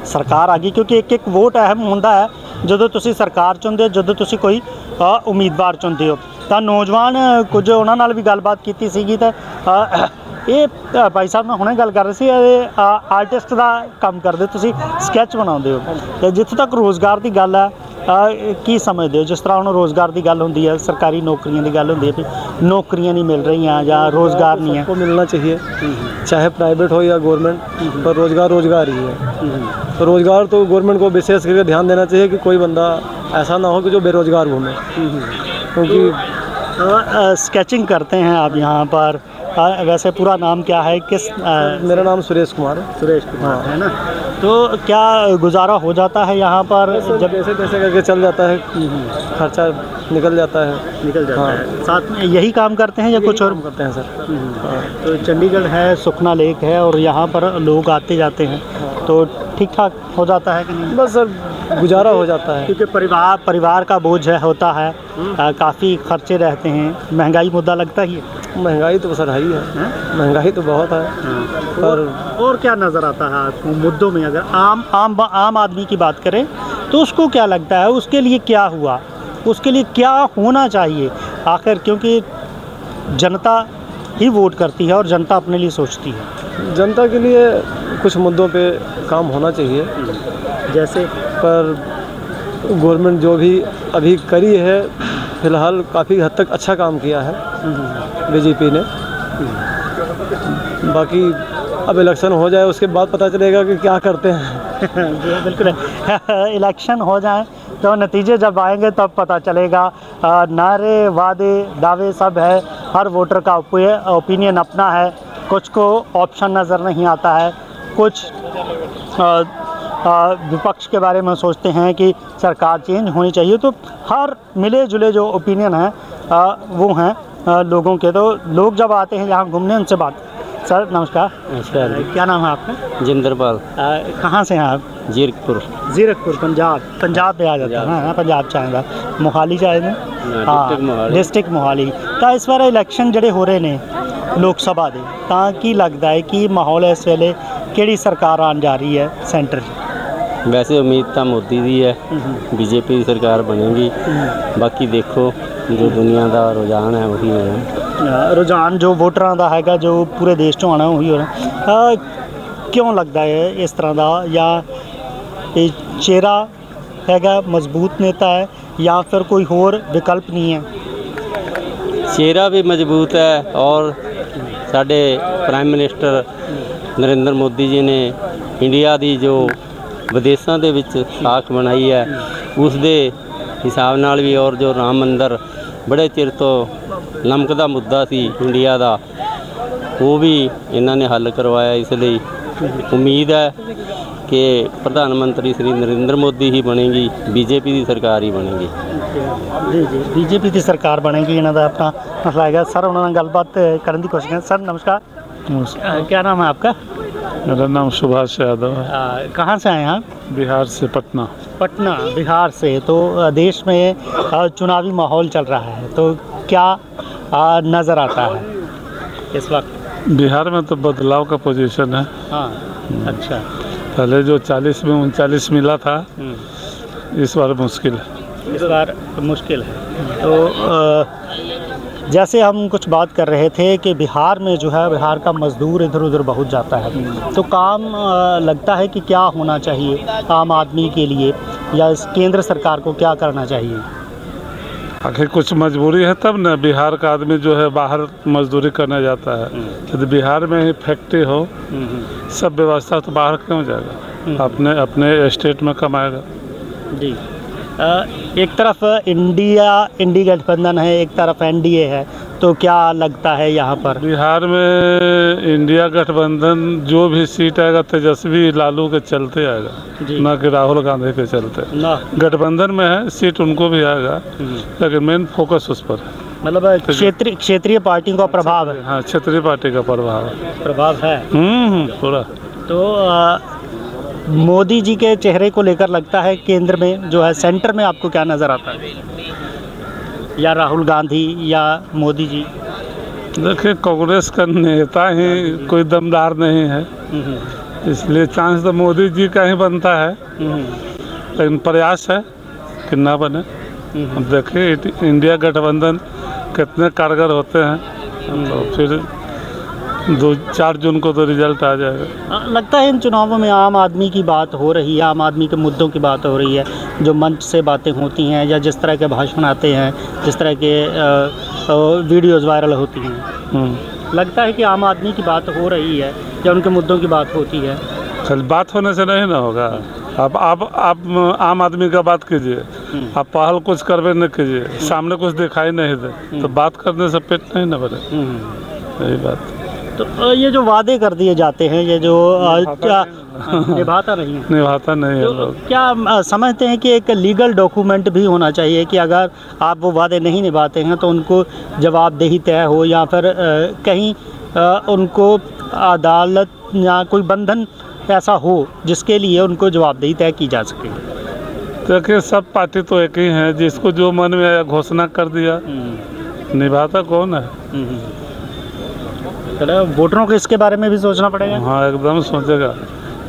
सरकार आ गई, क्योंकि एक वोट अहम होंदा है ਜਦੋਂ ਤੁਸੀਂ ਸਰਕਾਰ ਚੁਣਦੇ ਹੋ, ਜਦੋਂ ਤੁਸੀਂ ਕੋਈ ਉਮੀਦਵਾਰ ਚੁਣਦੇ ਹੋ। ਤਾਂ ਨੌਜਵਾਨ ਕੁਝ ਉਹਨਾਂ ਨਾਲ ਵੀ ਗੱਲਬਾਤ ਕੀਤੀ ਸੀਗੀ ਤਾਂ ਇਹ ਭਾਈ ਸਾਹਿਬ ਮੈਂ ਹੁਣੇ ਗੱਲ ਕਰ ਰਹੀ ਸੀ, ਇਹ ਆਰਟਿਸਟ ਦਾ ਕੰਮ ਕਰਦੇ, ਤੁਸੀਂ ਸਕੈਚ ਬਣਾਉਂਦੇ ਹੋ, ਤੇ ਜਿੱਥੇ ਤੱਕ ਰੋਜ਼ਗਾਰ ਦੀ ਗੱਲ ਹੈ ਕੀ ਸਮਝਦੇ ਹੋ? ਜਿਸ ਤਰ੍ਹਾਂ ਹੁਣ ਰੋਜ਼ਗਾਰ ਦੀ ਗੱਲ ਹੁੰਦੀ ਹੈ, ਸਰਕਾਰੀ ਨੌਕਰੀਆਂ ਦੀ ਗੱਲ ਹੁੰਦੀ ਹੈ, ਵੀ ਨੌਕਰੀਆਂ ਨਹੀਂ ਮਿਲ ਰਹੀਆਂ ਜਾਂ रोज़गार नहीं है। को मिलना चाहिए, चाहे प्राइवेट हो या गवर्नमेंट, पर रोज़गार ही है। तो रोज़गार तो गवर्नमेंट को विशेष करके ध्यान देना चाहिए कि कोई बंदा ऐसा ना हो कि जो बेरोज़गार घूमे, क्योंकि स्केचिंग करते हैं आप यहाँ पर। वैसे पूरा नाम क्या है? किस मेरा नाम सुरेश कुमार है। सुरेश कुमार है ना? तो क्या गुजारा हो जाता है यहाँ पर? जब जैसे तैसे करके चल जाता है, खर्चा निकल जाता है। साथ में यही काम करते हैं या कुछ और करते हैं सर? तो चंडीगढ़ है, सुखना लेक है, और यहाँ पर लोग आते जाते हैं, तो ठीक ठाक हो जाता है कि नहीं? बस सर गुजारा हो जाता है, क्योंकि परिवार का बोझ है होता है, काफ़ी खर्चे रहते हैं, महंगाई मुद्दा लगता ही है। महंगाई तो सर है ही है, महंगाई तो बहुत है। और क्या नज़र आता है आपको मुद्दों में? अगर आम आदमी की बात करें तो उसको क्या लगता है, उसके लिए क्या हुआ, उसके लिए क्या होना चाहिए आखिर? क्योंकि जनता ही वोट करती है और जनता अपने लिए सोचती है। जनता के लिए कुछ मुद्दों पे काम होना चाहिए, जैसे पर गवर्नमेंट जो भी अभी करी है फ़िलहाल काफ़ी हद तक अच्छा काम किया है बीजेपी ने। बाकी अब इलेक्शन हो जाए उसके बाद पता चलेगा कि क्या करते हैं। बिल्कुल, इलेक्शन हो जाए तो नतीजे जब आएंगे तब पता चलेगा। नारे वादे दावे सब है, हर वोटर का ओपिनियन अपना है, कुछ को ऑप्शन नज़र नहीं आता है, कुछ विपक्ष के बारे में सोचते हैं कि सरकार चेंज होनी चाहिए। तो हर मिले जुले जो ओपिनियन हैं वो हैं लोगों के। तो लोग जब आते हैं यहाँ घूमने, उनसे बात। सर नमस्कार। नमस्कार। क्या नाम है आपका? जिंदरपाल। कहाँ से हैं आप? जीरकपुर पंजाब पे आ जाता है। हाँ, पंजाब चाहेगा, मोहाली चाहे हाँ, डिस्ट्रिक्ट मोहाली। तो इस बार इलेक्शन जड़े हो रहे ने लोक सभा दे, ਤਾਂ ਕੀ ਲੱਗਦਾ है कि माहौल इस वेले ਕਿਹੜੀ सरकार आन जा रही है सेंटर? वैसे उम्मीद तो मोदी दी है, बीजेपी की सरकार बनेगी, बाकी देखो जो दुनिया का रुझान है वही होना। रुझान जो वोटरां का हैगा, जो पूरे देश चों आना वही होना। क्यों लगता है इस तरह का? या चेहरा हैगा, मजबूत नेता है, या फिर कोई होर विकल्प नहीं है? चेहरा भी मजबूत है, और साडे प्राइम मिनिस्टर नरेंद्र मोदी जी ने इंडिया की जो विदेशों के विच साख बनाई है, उस दे हिसाब नाल भी, और जो राम मंदिर बड़े चिर तो लमकदा मुद्दा सी इंडिया का, ਉਹ ਵੀ ਇਹਨਾਂ ਨੇ ਹੱਲ ਕਰਵਾਇਆ। ਇਸ ਲਈ ਉਮੀਦ ਹੈ ਕਿ ਪ੍ਰਧਾਨ ਮੰਤਰੀ ਸ੍ਰੀ ਨਰਿੰਦਰ ਮੋਦੀ ਹੀ ਬਣੇਗੀ, ਬੀਜੇਪੀ ਦੀ ਸਰਕਾਰ ਹੀ ਬਣੇਗੀ। जी जी बीजेपी की सरकार बनेगी, इन्हों का अपना मसला है। सर उन्होंने गलबात करने की कोशिश की। सर नमस्कार, क्या नाम है आपका? मेरा नाम सुभाष यादव है। कहाँ से आए हैं आप? बिहार से, पटना। पटना बिहार से। तो देश में चुनावी माहौल चल रहा है, तो क्या नज़र आता है इस वक्त? बिहार में तो बदलाव का पोजीशन है। हाँ, अच्छा। पहले जो 40 में 39 मिला था, इस बार मुश्किल है। इस बार मुश्किल है। तो जैसे हम कुछ बात कर रहे थे कि बिहार में जो है, बिहार का मज़दूर इधर उधर बहुत जाता है, तो काम लगता है कि क्या होना चाहिए आम आदमी के लिए, या इस केंद्र सरकार को क्या करना चाहिए? आखिर कुछ मजबूरी है तब न बिहार का आदमी जो है बाहर मजदूरी करने जाता है। यदि बिहार में ही फैक्ट्री हो, सब व्यवस्था, तो बाहर क्यों जाएगा? अपने स्टेट में कमाएगा। जी। एक तरफ इंडी गठबंधन है, एक तरफ एनडीए है, तो क्या लगता है यहाँ पर? बिहार में इंडिया गठबंधन जो भी सीट आएगा तेजस्वी लालू के चलते आएगा, ना कि राहुल गांधी के चलते। गठबंधन में है, सीट उनको भी आएगा, लेकिन मेन फोकस उस पर है। मतलब क्षेत्रीय पार्टियों का प्रभाव है। हाँ, क्षेत्रीय पार्टी का प्रभाव है पूरा। तो मोदी जी के चेहरे को लेकर लगता है केंद्र में जो है, सेंटर में आपको क्या नज़र आता है? या राहुल गांधी या मोदी जी? देखिए, कांग्रेस का नेता ही कोई दमदार नहीं है, इसलिए चांस तो मोदी जी का ही बनता है, लेकिन प्रयास है कि ना बने। अब देखिए इंडिया गठबंधन कितने कारगर होते हैं, तो फिर 2-4 जून को तो रिजल्ट आ जाएगा। लगता है इन चुनावों में आम आदमी की बात हो रही है, आम आदमी के मुद्दों की बात हो रही है, जो मंच से बातें होती हैं या जिस तरह के भाषण आते हैं, जिस तरह के वीडियोज़ वायरल होती हैं, लगता है कि आम आदमी की बात हो रही है या उनके मुद्दों की बात होती है? कल बात होने से नहीं ना होगा। आप आम आदमी का बात कीजिए, आप पहल कुछ करवे न कीजिए, सामने कुछ दिखाई नहीं दे, तो बात करने से पेट नहीं न भरे। यही बात। तो ये जो वादे कर दिए जाते हैं, ये जो निभाता नहीं है, निभाता नहीं है लोग। क्या समझते हैं कि एक लीगल डॉक्यूमेंट भी होना चाहिए कि अगर आप वो वादे नहीं निभाते हैं तो उनको जवाबदेही तय हो, या फिर कहीं उनको अदालत या कोई बंधन ऐसा हो जिसके लिए उनको जवाबदेही तय की जा सके? देखिए, सब पार्टी तो एक ही है, जिसको जो मन में आया घोषणा कर दिया, निभाता कौन है? वोटरों को इसके बारे में भी सोचना पड़ेगा। हाँ, एकदम सोचेगा।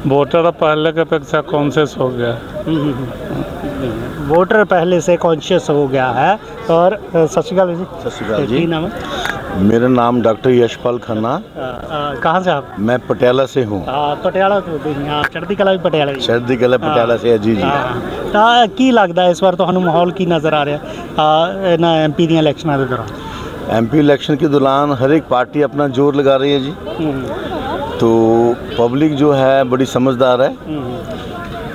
वोटर पहले के अपेक्षा कॉन्शियस हो गया। वोटर पहले से कॉन्शियस हो गया है। और सत श्री अकाल जी। सत श्री अकाल जी। नाम है? मेरा नाम डॉक्टर यशपाल खन्ना। कहाँ से आप? मैं पटियाला से हूँ। पटियाला तो चढ़ती कला भी पटियाला? चढ़ती कला पटियाला से है जी। की लगता है इस बार तो माहौल की नज़र आ रहा है ना MP दी इलेक्शन के दौरान? MP इलेक्शन के दौरान हर एक पार्टी अपना जोर लगा रही है जी। तो पब्लिक जो है बड़ी समझदार है,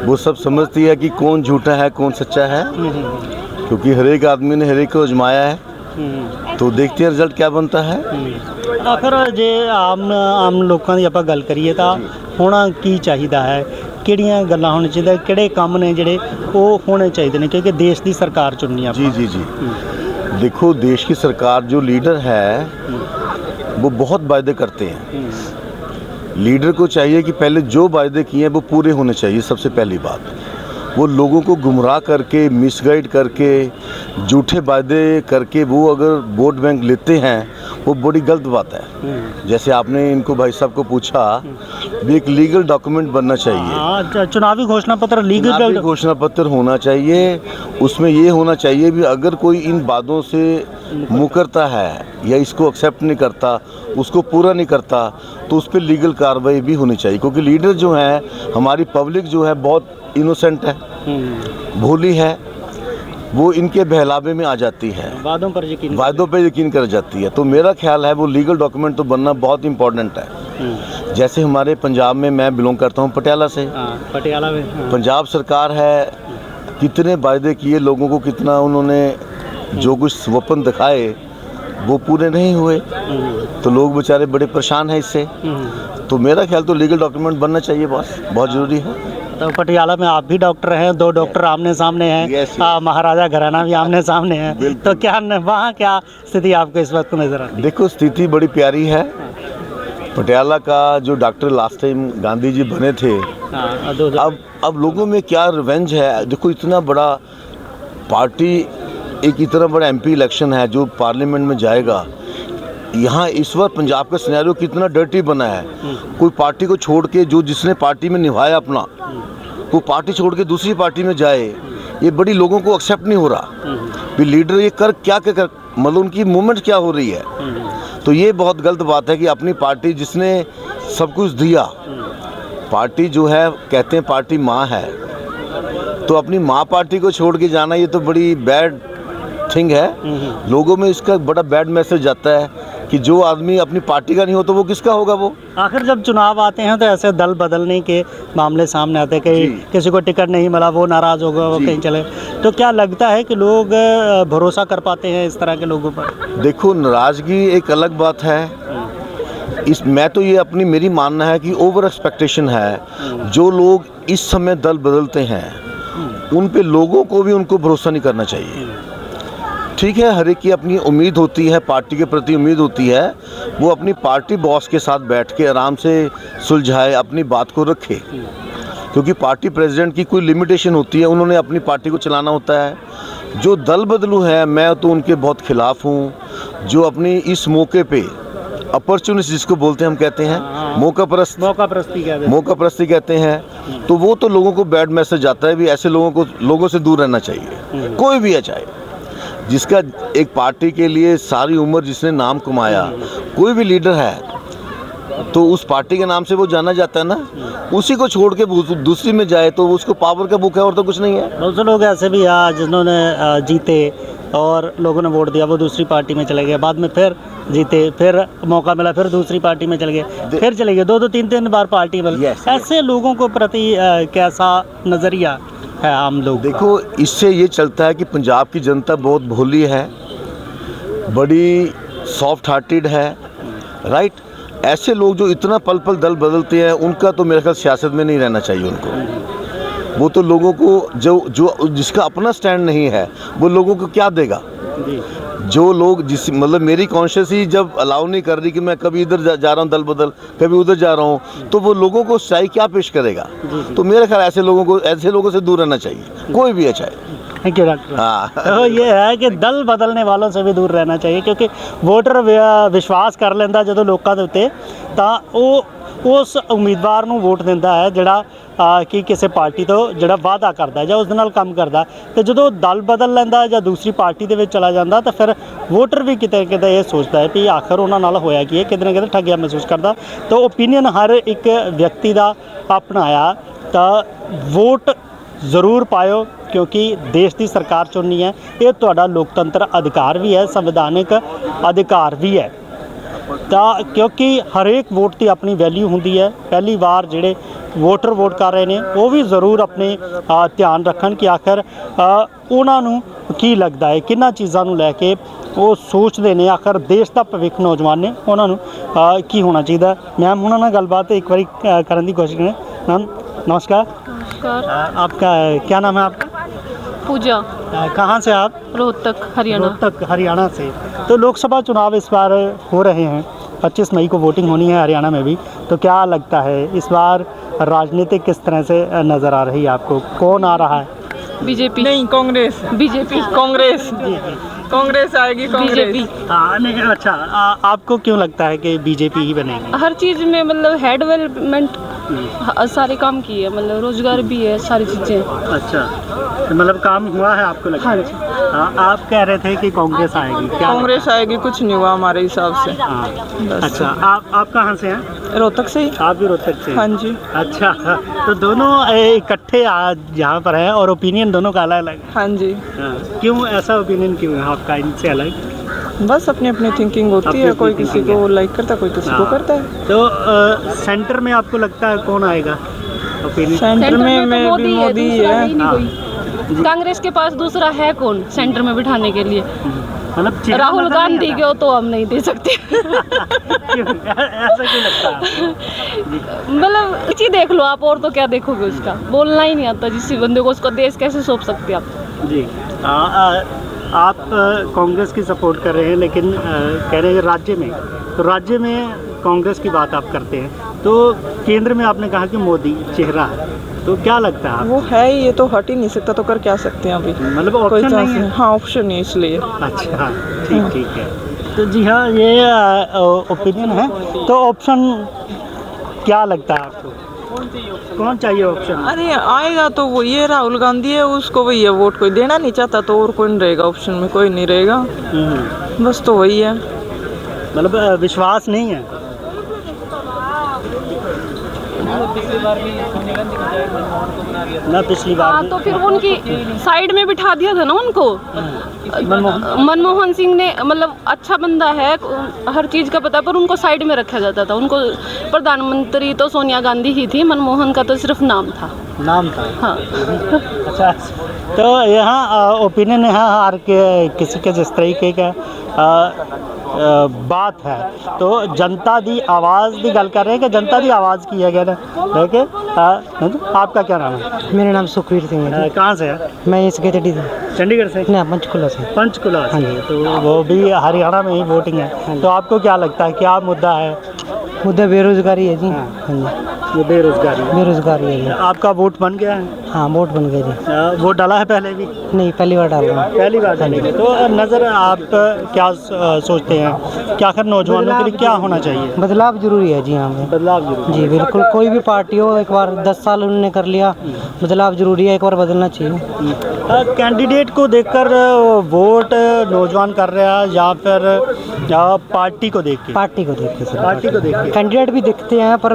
वो सब समझती है कि कौन झूठा है कौन सच्चा है, क्योंकि हर एक आदमी ने हर एक को आजमाया है। तो देखते हैं रिजल्ट क्या बनता है। आखिर जे आम लोगों की आप गल करिए तो होना की चाहिए है, किहड़ियां गल्लां होनी चाहिए, किहड़े काम ने जिहड़े वो होने चाहिए ने, क्योंकि देश की सरकार चुननी है। जी। देखो, देश की सरकार जो लीडर है वो बहुत वायदे करते हैं। लीडर को चाहिए कि पहले जो वायदे किए हैं वो पूरे होने चाहिए। सबसे पहली बात, वो लोगों को गुमराह करके, मिसगाइड करके, झूठे वायदे करके वो अगर वोट बैंक लेते हैं, वो बड़ी गलत बात है। जैसे आपने इनको भाई साहब को पूछा, भी एक लीगल डॉक्यूमेंट बनना चाहिए। चुनावी घोषणा पत्र लीगल घोषणा पत्र होना चाहिए। उसमें ये होना चाहिए भी अगर कोई इन बातों से मुकरता है या इसको एक्सेप्ट नहीं करता, उसको पूरा नहीं करता, तो उस पर लीगल कार्रवाई भी होनी चाहिए। क्योंकि लीडर जो है, हमारी पब्लिक जो है बहुत इनोसेंट है, भोली है, वो इनके बहलावे में आ जाती है, वादों पर यकीन कर जाती है। तो मेरा ख्याल है वो लीगल डॉक्यूमेंट तो बनना बहुत इम्पोर्टेंट है। जैसे हमारे पंजाब में, मैं बिलोंग करता हूँ पटियाला से, पटियाला में पंजाब सरकार है, कितने वायदे किए लोगों को, कितना उन्होंने जो कुछ स्वप्न दिखाए, वो पूरे नहीं हुए तो लोग बेचारे बड़े परेशान हैं इससे। तो मेरा ख्याल तो लीगल डॉक्यूमेंट बनना चाहिए बॉस, बहुत ज़रूरी है। तो पटियाला में आप भी डॉक्टर हैं, 2 डॉक्टर आमने सामने हैं, महाराजा घराना भी आमने सामने हैं, तो क्या वहाँ क्या स्थिति आपको इस वक्त नजर आती है? देखो स्थिति बड़ी प्यारी है। पटियाला का जो doctor last time Gandhi ji बने थे, अब लोगों में क्या रिवेंज है। देखो इतना बड़ा पार्टी, एक इतना बड़ा MP इलेक्शन है जो पार्लियामेंट में जाएगा। यहाँ इस बार पंजाब का सिनेरियो कितना डर्टी बना है। कोई पार्टी को छोड़ के, जो जिसने पार्टी में निभाया अपना, वो पार्टी छोड़ के दूसरी पार्टी में जाए, ये बड़ी लोगों को एक्सेप्ट नहीं हो रहा भी लीडर ये कर क्या कर, मतलब उनकी मूवमेंट क्या हो रही है। तो ये बहुत गलत बात है कि अपनी पार्टी जिसने सब कुछ दिया, पार्टी जो है कहते हैं पार्टी माँ है, तो अपनी माँ पार्टी को छोड़ के जाना ये तो बड़ी बैड थिंग है। लोगों में इसका बड़ा बैड मैसेज जाता है कि जो आदमी अपनी पार्टी का नहीं हो तो वो किसका होगा। वो आखिर जब चुनाव आते हैं तो ऐसे दल बदलने के मामले सामने आते हैं, कहीं किसी को टिकट नहीं मिला वो नाराज होगा, वो कहीं चले, तो क्या लगता है कि लोग भरोसा कर पाते हैं इस तरह के लोगों पर? देखो नाराजगी एक अलग बात है। मैं तो ये अपनी मेरी मानना है कि ओवर एक्सपेक्टेशन है। जो लोग इस समय दल बदलते हैं उन पे लोगों को भी उनको भरोसा नहीं करना चाहिए। ठीक है, हर एक की अपनी उम्मीद होती है, पार्टी के प्रति उम्मीद होती है, वो अपनी पार्टी बॉस के साथ बैठ के आराम से सुलझाए, अपनी बात को रखे, क्योंकि पार्टी प्रेसिडेंट की कोई लिमिटेशन होती है, उन्होंने अपनी पार्टी को चलाना होता है। जो दल बदलू है मैं तो उनके बहुत खिलाफ हूँ, जो अपनी इस मौके पे अपॉर्चुनिस्ट जिसको बोलते हैं हम कहते हैं मौका परस्ती कहते हैं, तो वो तो लोगों को बैड मैसेज आता है भी ऐसे लोगों से दूर रहना चाहिए। कोई भी है, चाहे जिसका एक पार्टी के लिए सारी उम्र जिसने नाम कमाया, कोई भी लीडर है तो उस पार्टी के नाम से वो जाना जाता है ना, उसी को छोड़ के दूसरी में जाए तो उसको पावर का बुक है और तो कुछ नहीं है। बहुत से लोग ऐसे भी हैं जिन्होंने जीते और लोगों ने वोट दिया, वो दूसरी पार्टी में चले गए, बाद में फिर जीते, फिर मौका मिला, फिर दूसरी पार्टी में चले गए, फिर चले गए, 2-2 3-3 बार पार्टी बदली। ऐसे लोगों को प्रति कैसा नज़रिया है आम लोग? देखो इससे ये चलता है कि पंजाब की जनता बहुत भोली है, बड़ी सॉफ्ट हार्टेड है, राइट। ऐसे लोग जो इतना पल पल दल बदलते हैं उनका तो मेरे ख्याल सियासत में नहीं रहना चाहिए उनको। वो तो लोगों को जो जिसका अपना स्टैंड नहीं है वो लोगों को क्या देगा। जो लोग जिस मतलब मेरी कॉन्शियस ही जब अलाउ नहीं कर रही कि मैं कभी इधर जा रहा हूँ दल बदल, कभी उधर जा रहा हूँ, तो वो लोगों को सच्चाई क्या पेश करेगा। तो मेरे ख्याल ऐसे लोगों से दूर रहना चाहिए, कोई भी है चाहे। Thank you doctor. हाँ तो ये है कि दल बदलने वालों से भी दूर रहना चाहिए, क्योंकि वोटर विश्वास कर लेंदा ਜਦੋਂ ਲੋਕਾਂ ਦੇ ਉੱਤੇ ਤਾਂ ਉਹ ਉਸ ਉਮੀਦਵਾਰ ਨੂੰ ਵੋਟ ਦਿੰਦਾ ਹੈ ਜਿਹੜਾ ਕਿ ਕਿਸੇ ਪਾਰਟੀ ਤੋਂ ਜਿਹੜਾ ਵਾਅਦਾ ਕਰਦਾ ਜਾਂ ਉਸ ਦੇ ਨਾਲ ਕੰਮ ਕਰਦਾ, ਤੇ ਜਦੋਂ ਦਲ ਬਦਲ ਲੈਂਦਾ ਜਾਂ ਦੂਸਰੀ ਪਾਰਟੀ ਦੇ ਵਿੱਚ ਚਲਾ ਜਾਂਦਾ ਤਾਂ ਫਿਰ ਵੋਟਰ ਵੀ ਕਿਤੇ ਕਿਤੇ ਇਹ ਸੋਚਦਾ ਹੈ ਵੀ ਆਖਰ ਉਹਨਾਂ ਨਾਲ ਹੋਇਆ ਕੀ ਹੈ, ਕਿਤੇ ਨਾ ਕਿਤੇ ਠੱਗਿਆ ਮਹਿਸੂਸ ਕਰਦਾ। ਤਾਂ ਓਪੀਨੀਅਨ ਹਰ ਇੱਕ ਵਿਅਕਤੀ ਦਾ ਆਪਣਾ ਆ, ਤਾਂ ਵੋਟ ਜ਼ਰੂਰ ਪਾਇਓ क्योंकि देश की सरकार चुननी है, ये तुहाडा लोकतंत्र अधिकार भी है, संविधानिक अधिकार भी है। तो क्योंकि हरेक वोट की अपनी वैल्यू होंदी है। पहली बार जिहड़े वोटर वोट कर रहे हैं वो भी ज़रूर अपने ध्यान रखन कि आखिर उन्होंने की लगता है, किन्ना चीज़ों को लैके वो सोचते हैं, आखिर देश का भविख नौजवान ने उन्होंने की होना चाहिए। मैम उन्होंने गलबात एक बार करने की कोशिश करें। मैम नमस्कार। आपका क्या नाम है? आपका? पूजा। कहाँ से आप? रोहतक हरियाणा। रोहतक हरियाणा से। तो लोकसभा चुनाव इस बार हो रहे हैं, 25 मई को वोटिंग होनी है हरियाणा में भी, तो क्या लगता है इस बार राजनीति किस तरह से नज़र आ रही है आपको? कौन आ रहा है? बीजेपी नहीं, कांग्रेस। बीजेपी। कांग्रेस आएगी। कांग्रेस। हाँ नहीं, अच्छा आपको क्यों लगता है कि बीजेपी ही बनेगी? हर चीज़ में मतलब है डेवलपमेंट, सारे काम किए, मतलब रोजगार भी है, सारी चीज़ें। अच्छा तो मतलब काम हुआ है आपको लगता है? हाँ जी। हाँ, आप कह रहे थे कि कांग्रेस आएगी, क्या? कांग्रेस आएगी, कुछ नहीं हुआ हमारे हिसाब से। हाँ। अच्छा आप कहाँ से हैं? रोहतक से ही। आप भी रोहतक से? हाँ जी। अच्छा तो दोनों इकट्ठे आज यहाँ पर हैं और ओपिनियन दोनों का अलग अलग? हाँ जी। क्यों ऐसा ओपिनियन क्यों है आपका इनसे अलग? बस अपनी अपनी थिंकिंग होती है, कोई किसी को लाइक करता है, कोई किसी को करता है। तो सेंटर में आपको लगता है कौन आएगा? सेंटर में मोदी है। कांग्रेस के पास दूसरा है कौन सेंटर में बिठाने के लिए? मतलब चेहरा राहुल नजर नहीं गांधी आता? को तो हम नहीं दे सकते। ऐसा क्यों लगता है आपको? मतलब चीज देख लो आप, और तो क्या देखोगे उसका, बोलना ही नहीं आता जिस बंदे को, उसका देश कैसे सौंप सकते आप। जी आप कांग्रेस की सपोर्ट कर रहे हैं, लेकिन कह रहे हैं राज्य में, तो राज्य में कांग्रेस की बात आप करते हैं, तो केंद्र में आपने कहा कि मोदी चेहरा है, तो क्या लगता है वो है ही, ये तो हट ही नहीं सकता, तो कर क्या सकते हैं अभी, मतलब कोई ऑप्शन चांस नहीं है? हाँ ऑप्शन नहीं, इसलिए। अच्छा ठीक है। तो जी हाँ, ये ओपिनियन है। तो ऑप्शन क्या लगता है आपको, कौन चाहिए ऑप्शन? अरे आएगा तो वो ये राहुल गांधी है, उसको वही है वोट, कोई देना नहीं चाहता तो और कोई नहीं रहेगा ऑप्शन में, कोई नहीं रहेगा, बस तो वही है। मतलब विश्वास नहीं है? ना पिछली बार हाँ, तो फिर उनकी साइड में बिठा दिया था ना उनको। मनमोहन सिंह ने, मतलब अच्छा बंदा है, हर चीज़ का पता, पर उनको साइड में रखा जाता था। उनको प्रधानमंत्री तो सोनिया गांधी ही थी, मनमोहन का तो सिर्फ नाम था। नाम था? हाँ। अच्छा, तो यहाँ ओपिनियन है हर के किसी के जिस तरीके का बात है, तो जनता दी आवाज़ की गल कर रहे हैं कि जनता दी आवाज़ की है कि आपका क्या नाम है? मेरा नाम सुखवीर सिंह है। कहाँ से है? मैं इस गेटडी से। चंडीगढ़ से? ना, पंचकुला से। पंचकुला हाँ से, जी। तो वो भी हरियाणा में ही वोटिंग है, तो आपको क्या लगता है क्या मुद्दा है? मुद्दा बेरोजगारी है जी। हाँ जी, ये बेरोजगारी बेरोजगारी है जी। आपका वोट बन गया है? हाँ, वोट बन गया जी। वोट डाला है पहले भी? नहीं, पहली बार डाल रहा हूँ। पहली बार डालेंगे, तो नज़र आप क्या सोचते हैं कि आखिर नौजवानों के लिए क्या होना चाहिए? बदलाव जरूरी है जी। हाँ, बदलाव जरूरी जी, बिल्कुल। कोई भी पार्टी हो, एक बार 10 साल उन्होंने कर लिया, बदलाव जरूरी है, एक बार बदलना चाहिए। कैंडिडेट को देखकर वोट नौजवान कर रहा है या फिर पार्टी को देख के? पार्टी को देख के सर। पार्टी को देख के कैंडिडेट भी दिखते हैं, पर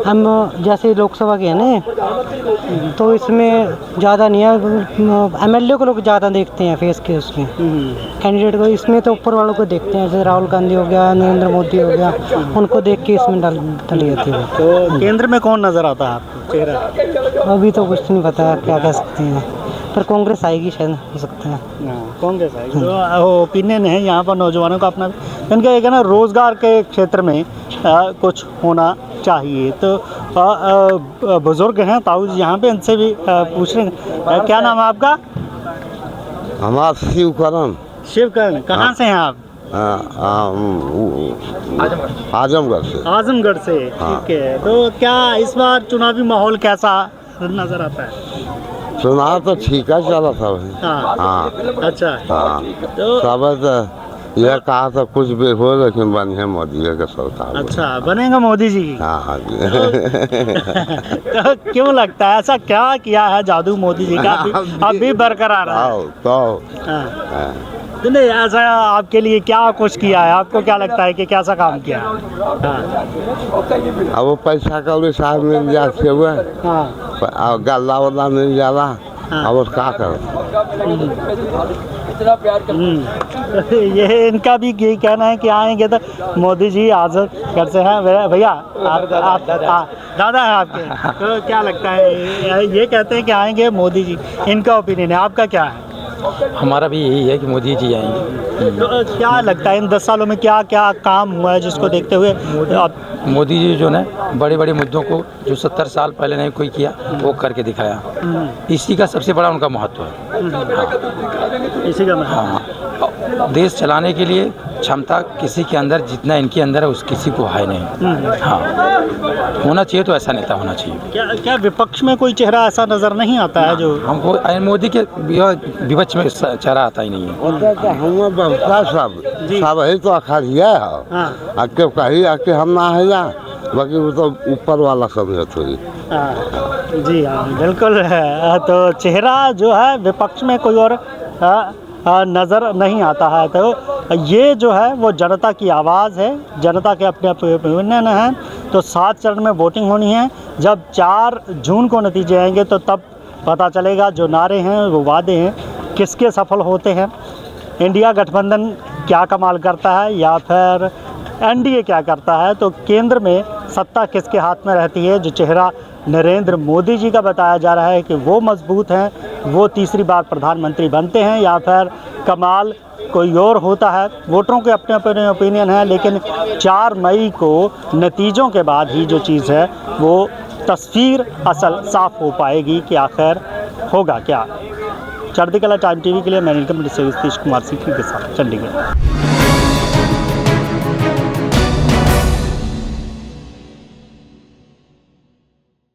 हम जैसे लोकसभा के हैं ना, तो इसमें ज़्यादा नहीं है, एमएलए को लोग ज़्यादा देखते हैं फेस के उसमें, कैंडिडेट को इसमें तो ऊपर वालों को देखते हैं, जैसे राहुल गांधी हो गया, नरेंद्र मोदी हो गया, उनको देख के इसमें डाली जाती है। तो केंद्र में कौन नज़र आता है आपको चेहरा? अभी तो कुछ नहीं पता क्या कह सकते हैं, पर कांग्रेस आएगी शायद, हो सकता है। कांग्रेस आएगी। तो ओपिनियन है यहाँ पर नौजवानों का अपना, इनका एक है ना, रोज़गार के क्षेत्र में कुछ होना चाहिए। तो बुजुर्ग हैं ताऊ जी यहाँ पे, इनसे भी पूछ रहे हैं। क्या नाम है आपका? हमारा शिवकरण। शिवकरण, कहाँ से हैं आप? आजमगढ़ से। आजमगढ़ से, हाँ। ठीक है। तो क्या इस बार चुनावी माहौल कैसा नजर आता है? चुनाव तो ठीक है चला था भाई। हाँ। हाँ। अच्छा। हाँ, तो सब यह कहा था कुछ भी हो, लेकिन बने मोदी का सरकार। अच्छा, बनेगा मोदी जी? हाँ हाँ जी। तो क्यों लगता है, ऐसा क्या किया है जादू मोदी जी का अभी बरकरार है? तो नहीं, ऐसा आपके लिए क्या कुछ किया है, आपको क्या लगता है कि कैसा काम किया? अब वो पैसा का साहब मिल जाते हुए, गल्ला वल्ला मिल जा रहा, अब वो क्या करो? ये इनका भी यही कहना है कि आएंगे तो मोदी जी आजमगढ़ से हैं। भैया आप दादा है आपके, तो क्या लगता है? ये कहते हैं कि आएंगे मोदी जी, इनका ओपिनियन है, आपका क्या है? हमारा भी यही है कि मोदी जी आएंगे। तो क्या लगता है इन 10 सालों में क्या क्या काम हुआ है जिसको देखते हुए आप? मोदी जी जो ना बड़े बड़े मुद्दों को जो 70 साल पहले नहीं कोई किया, वो करके दिखाया, इसी का सबसे बड़ा उनका महत्व है। इसी का महत्व। हाँ, देश चलाने के लिए क्षमता किसी के अंदर जितना इनके अंदर है उस किसी को है नहीं। हाँ, होना चाहिए तो ऐसा नेता होना चाहिए। क्या विपक्ष में कोई चेहरा ऐसा नजर नहीं आता है जो हमको? मोदी के विपक्ष में चेहरा आता ही नहीं है। सब ही तो अखाड़िया है, आके कही आके हम ना है जा, बाकी वो तो ऊपर वाला समझे थोड़ी। जी हाँ, बिल्कुल है। तो चेहरा जो है विपक्ष में कोई और नज़र नहीं आता है। तो ये जो है वो जनता की आवाज़ है, जनता के अपने ओपिनियन हैं। तो 7 चरण में वोटिंग होनी है, जब 4 जून को नतीजे आएंगे तो तब पता चलेगा जो नारे हैं वो वादे हैं किसके सफल होते हैं। इंडिया गठबंधन क्या कमाल करता है या फिर एनडीए क्या करता है। तो केंद्र में सत्ता किसके हाथ में रहती है। जो चेहरा नरेंद्र मोदी जी का बताया जा रहा है कि वो मजबूत हैं, वो तीसरी बार प्रधानमंत्री बनते हैं, या फिर कमाल कोई और होता है। वोटरों के अपने अपने ओपिनियन है, लेकिन 4 मई को नतीजों के बाद ही जो चीज़ है वो तस्वीर असल साफ हो पाएगी कि आखिर होगा क्या। चढ़ती कला टाइम टीवी के लिए मैं नीलकमल से सतीश कुमार सिंह के साथ चंडीगढ़।